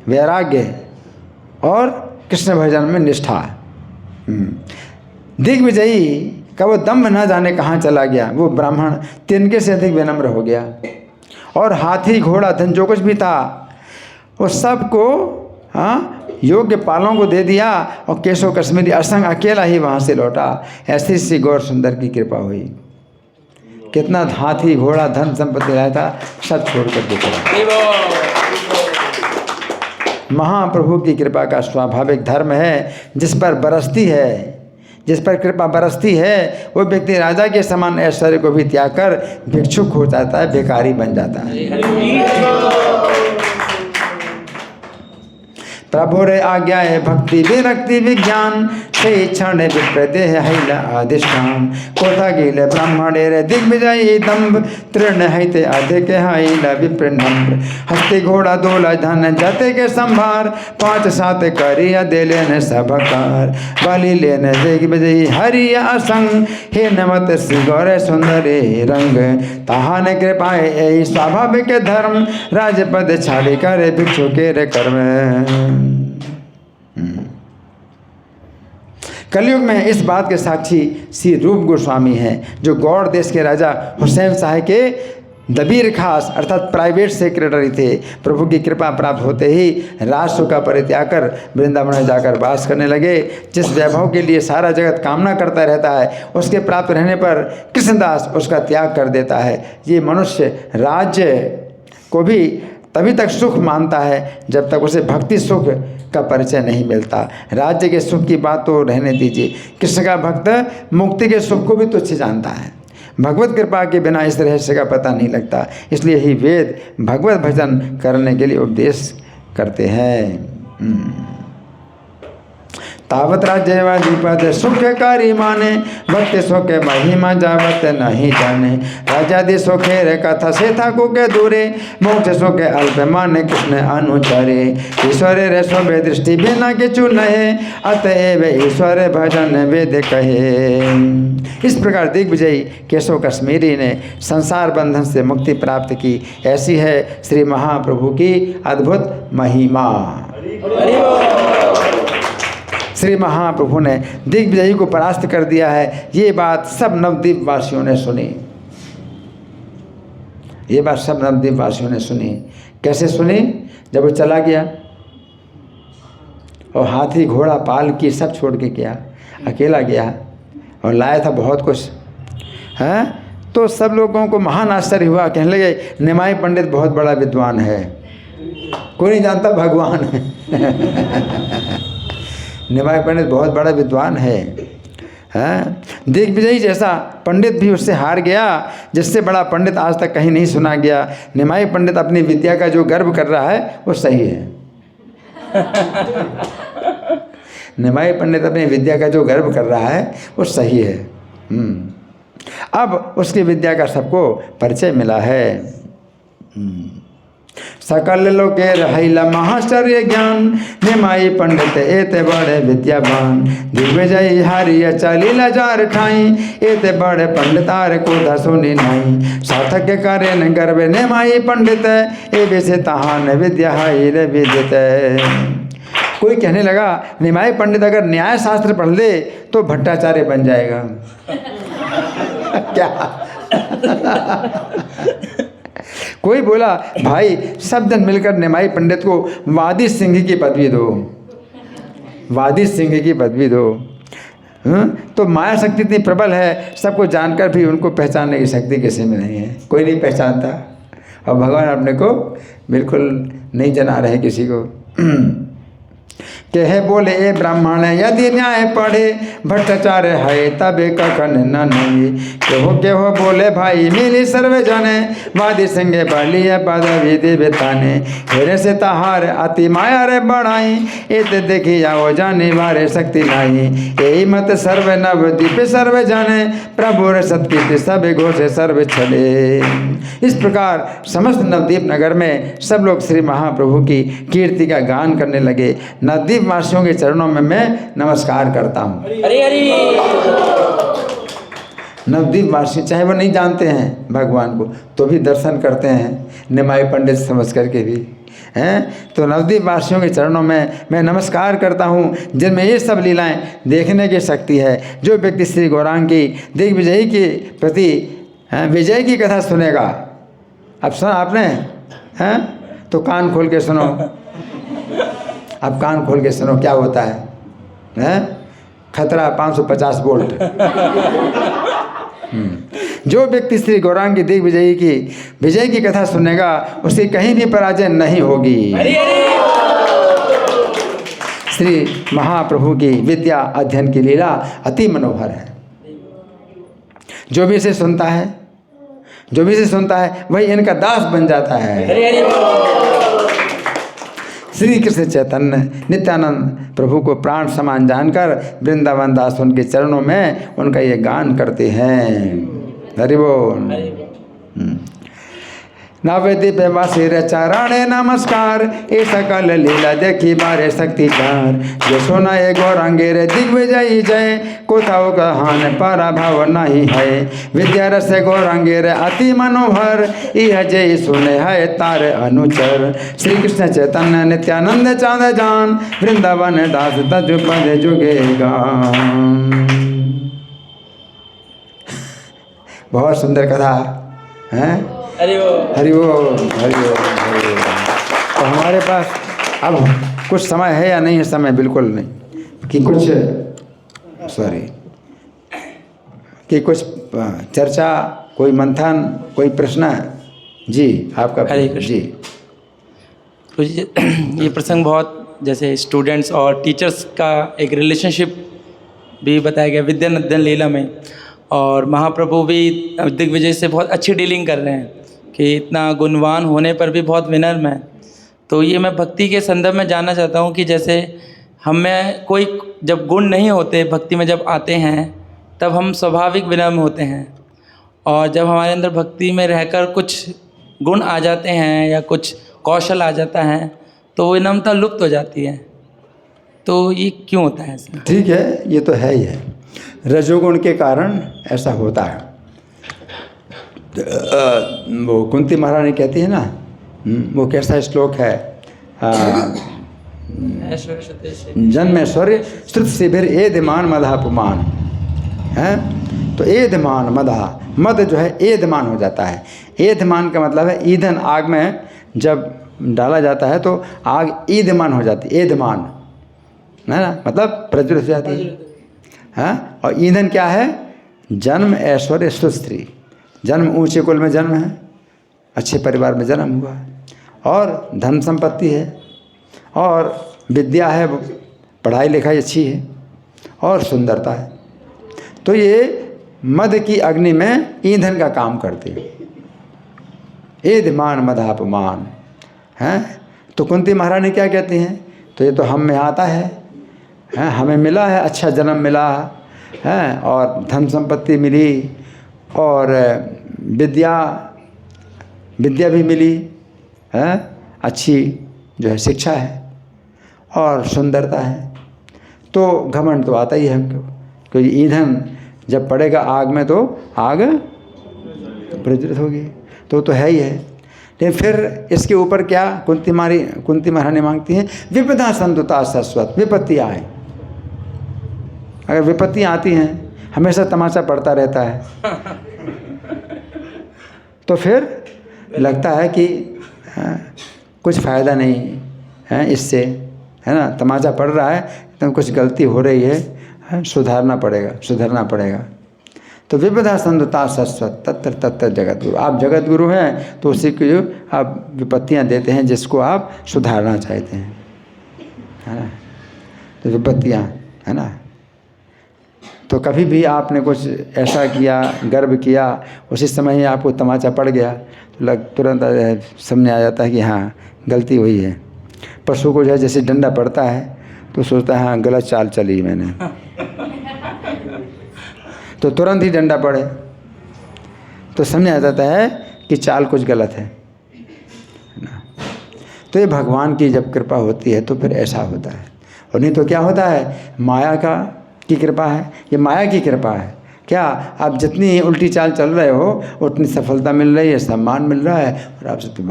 वैराग्य और कृष्ण भजन में निष्ठा। दिग्विजयी का वो दम्भ न जाने कहाँ चला गया। वो ब्राह्मण तिनके से अधिक विनम्र हो गया और हाथी, घोड़ा, धन जो कुछ भी था वो सबको योग्य पालों को दे दिया और केशव कश्मीरी असंग अकेला ही वहाँ से लौटा। ऐसी सी गौर सुंदर की कृपा हुई। कितना हाथी, घोड़ा, धन संपत्ति लाया था, सब छोड़कर दिखा। महाप्रभु की कृपा का स्वाभाविक धर्म है, जिस पर बरसती है, जिस पर कृपा बरसती है, वो व्यक्ति राजा के समान ऐश्वर्य को भी त्याग कर भिक्षुक हो जाता है, भिखारी बन जाता है। प्रभु रे आज्ञा है भक्ति विरक्ति विज्ञान, से क्षण विप्रदेह हैला अधिष्ठान, कोथा गिल ब्राह्मणे रे दिग्विजयी दम्भ, तृण हैते अधिक हैला विप्रनम्र, हस्ती घोड़ा दोला धन जते के संभार, 5-7 करिया दे लेने सबकार, बलि लेने दिग्विजयी हरिया असंग, हे नमत श्री गौर सुंदरे रंग, ताहान कृपाए यही स्वाभाविक धर्म, राजपद छाड़ी करे भिक्षु के रे कर्म। कलयुग में इस बात के साक्षी श्री रूप गोस्वामी हैं, जो गौड़ देश के राजा हुसैन शाह के दबीर खास अर्थात प्राइवेट सेक्रेटरी थे। प्रभु की कृपा प्राप्त होते ही राजस्व का परित्याग कर वृंदावन में जाकर वास करने लगे। जिस वैभव के लिए सारा जगत कामना करता रहता है, उसके प्राप्त रहने पर कृष्णदास उसका त्याग कर देता है। ये मनुष्य राज्य को भी तभी तक सुख मानता है जब तक उसे भक्ति सुख का परिचय नहीं मिलता। राज्य के सुख की बात तो रहने दीजिए, कृष्ण का भक्त मुक्ति के सुख को भी तुच्छ जानता है। भगवत कृपा के बिना इस रहस्य का पता नहीं लगता, इसलिए ही वेद भगवत भजन करने के लिए उपदेश करते हैं। तावत राज्यवाधिपद सुखकारी माने, भक्त सुख महिमा जावत नहीं जाने, राजादि सुखे रे कथा से ठाकुर के दूरे, मोक्ष सुख अल्प माने कृष्ण अनुचरे, ईश्वर रे शोभे दृष्टि बिना किचु नहे, अतएव ईश्वर भजन वेद कहे। इस प्रकार दिग्विजयी केशव कश्मीरी ने संसार बंधन से मुक्ति प्राप्त की। ऐसी है श्री महाप्रभु की अद्भुत महिमा। श्री महाप्रभु ने दिग्विजयी को परास्त कर दिया है। ये बात सब नवद्वीप वासियों ने सुनी। ये बात सब नवद्वीप वासियों ने सुनी। कैसे सुनी? जब वो चला गया और हाथी, घोड़ा, पालकी सब छोड़ के गया, अकेला गया और लाया था बहुत कुछ है। तो सब लोगों को महान आश्चर्य हुआ। कहने लगे, निमाई पंडित बहुत बड़ा विद्वान है, कोई नहीं जानता भगवान है। निमाई पंडित बहुत बड़ा विद्वान है। दिग्विजयी जैसा पंडित भी उससे हार गया, जिससे बड़ा पंडित आज तक कहीं नहीं सुना गया। निमाई पंडित अपनी विद्या का जो गर्व कर रहा है वो सही है। निमाई पंडित अपनी विद्या का जो गर्व कर रहा है वो सही है। अब उसकी विद्या का सबको परिचय मिला है। सकल लोके रहिला महाश्चर्य ज्ञान, निमाई पंडित एते बड़े विद्यावान, दिग्विजयी हारिया चालीला जार ठाई, एते बड़े पंडितार को धसुनी नहीं, सार्थक के कार्य न गर्वे निमाई पंडित, ए वैसे तहान विद्या हाई रे विदित। कोई कहने लगा, निमाई पंडित अगर न्याय शास्त्र पढ़ ले तो भट्टाचार्य बन जाएगा। क्या? कोई बोला, भाई सब जन मिलकर निमाई पंडित को वादी सिंह की पदवी दो, वादी सिंह की पदवी दो। तो माया शक्ति इतनी प्रबल है, सबको जानकर भी उनको पहचानने की शक्ति किसी में नहीं है। कोई नहीं पहचानता और भगवान अपने को बिल्कुल नहीं जना रहे किसी को। कहे बोले ए ब्राह्मण यदि न्याय पढ़े भ्रष्टाचार है तबे कखन न नहीं। केहो बोले भाई मिली सर्वे जने वादी संगे बलिए पदवी देवे ताने। हेरे से तहार अति माया रे बढ़ाई इत देखी जाओ जाने वारे शक्ति नहीं। यही मत सर्वे नवदीप सर्वे जाने प्रभु रे सत्कीर्ति सब घोषे सर्वे छले। इस प्रकार समस्त नवदीप नगर में सब लोग श्री महाप्रभु की कीर्ति का गान करने लगे। नवदीप वासियों के चरणों में मैं नमस्कार करता हूँ। हरि हरि। नवदीप वासी चाहे वो नहीं जानते हैं भगवान को तो भी दर्शन करते हैं, निमाई पंडित समझ करके भी हैं। तो नवदीप वासियों के चरणों में मैं नमस्कार करता हूँ जिनमें ये सब लीलाएं देखने की शक्ति है। जो व्यक्ति श्री गौरांग की दिग्विजयी के प्रति विजय की कथा सुनेगा, अब सुना आपने हैं तो कान खोल के सुनो। अब कान खोल के सुनो क्या होता है, हैं? खतरा 550 वोल्ट। जो व्यक्ति श्री गौरांग की दिग्विजयी की विजय की कथा सुनेगा उसकी कहीं भी पराजय नहीं होगी। श्री महाप्रभु की विद्या अध्ययन की लीला अति मनोहर है। जो भी इसे सुनता है वही इनका दास बन जाता है। श्री कृष्ण चैतन्य नित्यानंद प्रभु को प्राण समान जानकर वृंदावन दास उनके चरणों में उनका ये गान करते हैं। हरि बोल। नवदीप वासी चरणे नमस्कार ए सकल लीला देखी बारे शक्तिकार। जो सुना ये गौरांगे रे दिग्विजयी जय कोथाओ कहान पराभव नहीं है। विद्या रस गौरांगे रे अति मनोहर यह जय सुने है तारे अनुचर। श्री कृष्ण चैतन्य नित्यानंद चाँद जान वृंदावन दास तज पद जुगेगा। बहुत सुंदर कथा है। हरि बोल। हरि बोल, हरि बोल, हरि बोल। तो हमारे पास अब कुछ समय है या नहीं है? समय बिल्कुल नहीं कि कुछ चर्चा, कोई मंथन, कोई प्रश्न। जी आपका। हरे कृष्ण जी। तो ये प्रसंग बहुत जैसे स्टूडेंट्स और टीचर्स का एक रिलेशनशिप भी बताया गया विद्या अध्ययन लीला में। और महाप्रभु भी दिग्विजय से बहुत अच्छी डीलिंग कर रहे हैं कि इतना गुणवान होने पर भी बहुत विनम्र है। तो ये मैं भक्ति के संदर्भ में जानना चाहता हूँ कि जैसे हम में कोई जब गुण नहीं होते, भक्ति में जब आते हैं तब हम स्वाभाविक विनम्र होते हैं, और जब हमारे अंदर भक्ति में रहकर कुछ गुण आ जाते हैं या कुछ कौशल आ जाता है तो विनम्रता लुप्त हो जाती है। तो ये क्यों होता है ऐसा? ठीक है, ये तो है ही है। रजोगुण के कारण ऐसा होता है। वो कुंती महारानी कहती है ना, वो कैसा श्लोक है, जन्म ऐश्वर्य श्रुत शिविर एधमान मदापमान है। तो एधमान मद जो है एधमान हो जाता है। एधमान का मतलब है ईंधन आग में जब डाला जाता है तो आग ईधमान हो जाती है। एधमान है ना, मतलब प्रज्वलित हो जाती है। हाँ, और ईंधन क्या है? जन्म ऐश्वर्य सुस्त्री। जन्म ऊंचे कुल में जन्म है, अच्छे परिवार में जन्म हुआ है, और धन संपत्ति है, और विद्या है, पढ़ाई लिखाई अच्छी है, और सुंदरता है। तो ये मद की अग्नि में ईंधन का काम करते हैं। एधमान मदापमान हैं। तो कुंती महारानी क्या कहती हैं? तो ये तो हम में आता है, हमें मिला है, अच्छा जन्म मिला है, और धन संपत्ति मिली, और विद्या भी मिली है, अच्छी जो है शिक्षा है, और सुंदरता है। तो घमंड तो आता ही है हमको, क्योंकि ईंधन जब पड़ेगा आग में तो आग प्रज्वलित होगी। तो है ही है। लेकिन फिर इसके ऊपर क्या कुंती महारानी मांगती हैं? विपदा संतुता शाश्वत। विपत्ति आए, अगर विपत्तियाँ आती हैं, हमेशा तमाशा पड़ता रहता है तो फिर लगता है कि कुछ फ़ायदा नहीं है इससे, है ना। तमाशा पड़ रहा है तो कुछ गलती हो रही है, सुधरना पड़ेगा। तो विपदा संतुता शाश्वत तत्र तत्र जगत गुरु। आप जगत गुरु हैं तो उसी को आप विपत्तियाँ देते हैं जिसको आप सुधारना चाहते हैं, है ना। विपत्तियाँ, है ना। तो कभी भी आपने कुछ ऐसा किया, गर्व किया, उसी समय ही आपको तमाचा पड़ गया तो तुरंत सामने आ जाता है कि हाँ गलती हुई है। पशु को जो है जैसे डंडा पड़ता है तो सोचता है हाँ गलत चाल चली मैंने, तो तुरंत ही डंडा पड़े तो समझ आ जाता है कि चाल कुछ गलत है ना। तो ये भगवान की जब कृपा होती है तो फिर ऐसा होता है, और नहीं तो क्या होता है, माया की कृपा है, ये माया की कृपा है। क्या आप जितनी उल्टी चाल चल रहे हो उतनी सफलता मिल रही है, सम्मान मिल रहा है, और आपसे तो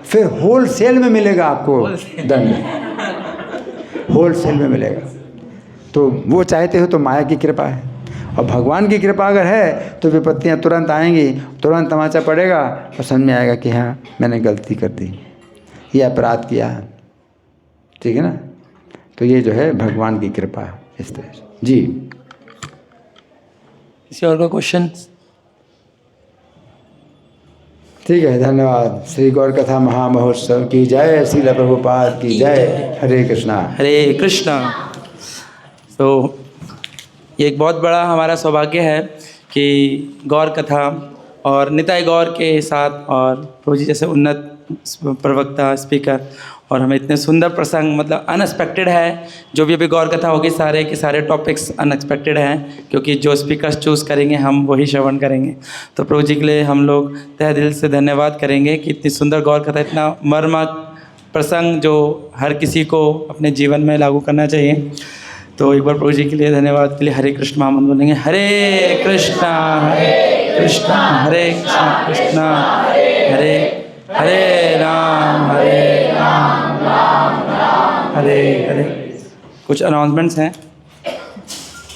फिर होल सेल में मिलेगा आपको दंड, होल सेल में मिलेगा। तो वो चाहते हो तो माया की कृपा है, और भगवान की कृपा अगर है तो विपत्तियाँ तुरंत आएंगी, तुरंत तमाचा पड़ेगा और समझ में आएगा कि हाँ मैंने गलती कर दी, ये अपराध किया, ठीक है ना। तो ये जो है भगवान की कृपा है इस तरह से। जी, किसी और का क्वेश्चन? ठीक है, धन्यवाद। श्री गौर कथा महामहोत्सव की जय, श्रील प्रभुपाद की जय। हरे कृष्णा हरे कृष्णा। तो ये एक बहुत बड़ा हमारा सौभाग्य है कि गौर कथा और निताई गौर के साथ और प्रभु जी जैसे उन्नत प्रवक्ता स्पीकर, और हमें इतने सुंदर प्रसंग, मतलब अनएक्सपेक्टेड है। जो भी अभी गौर कथा होगी सारे के सारे टॉपिक्स अनएक्सपेक्टेड हैं, क्योंकि जो स्पीकर्स चूज़ करेंगे हम वही श्रवण करेंगे। तो प्रभु जी के लिए हम लोग तहे दिल से धन्यवाद करेंगे कि इतनी सुंदर गौर कथा, इतना मर्मक प्रसंग जो हर किसी को अपने जीवन में लागू करना चाहिए। तो एक बार प्रभु जी के लिए धन्यवाद के लिए हरे कृष्ण महामंत्र बोलेंगे। हरे कृष्णा हरे कृष्णा कृष्णा हरे हरे राम हरे राम हरे हरे। कुछ अनाउंसमेंट्स हैं।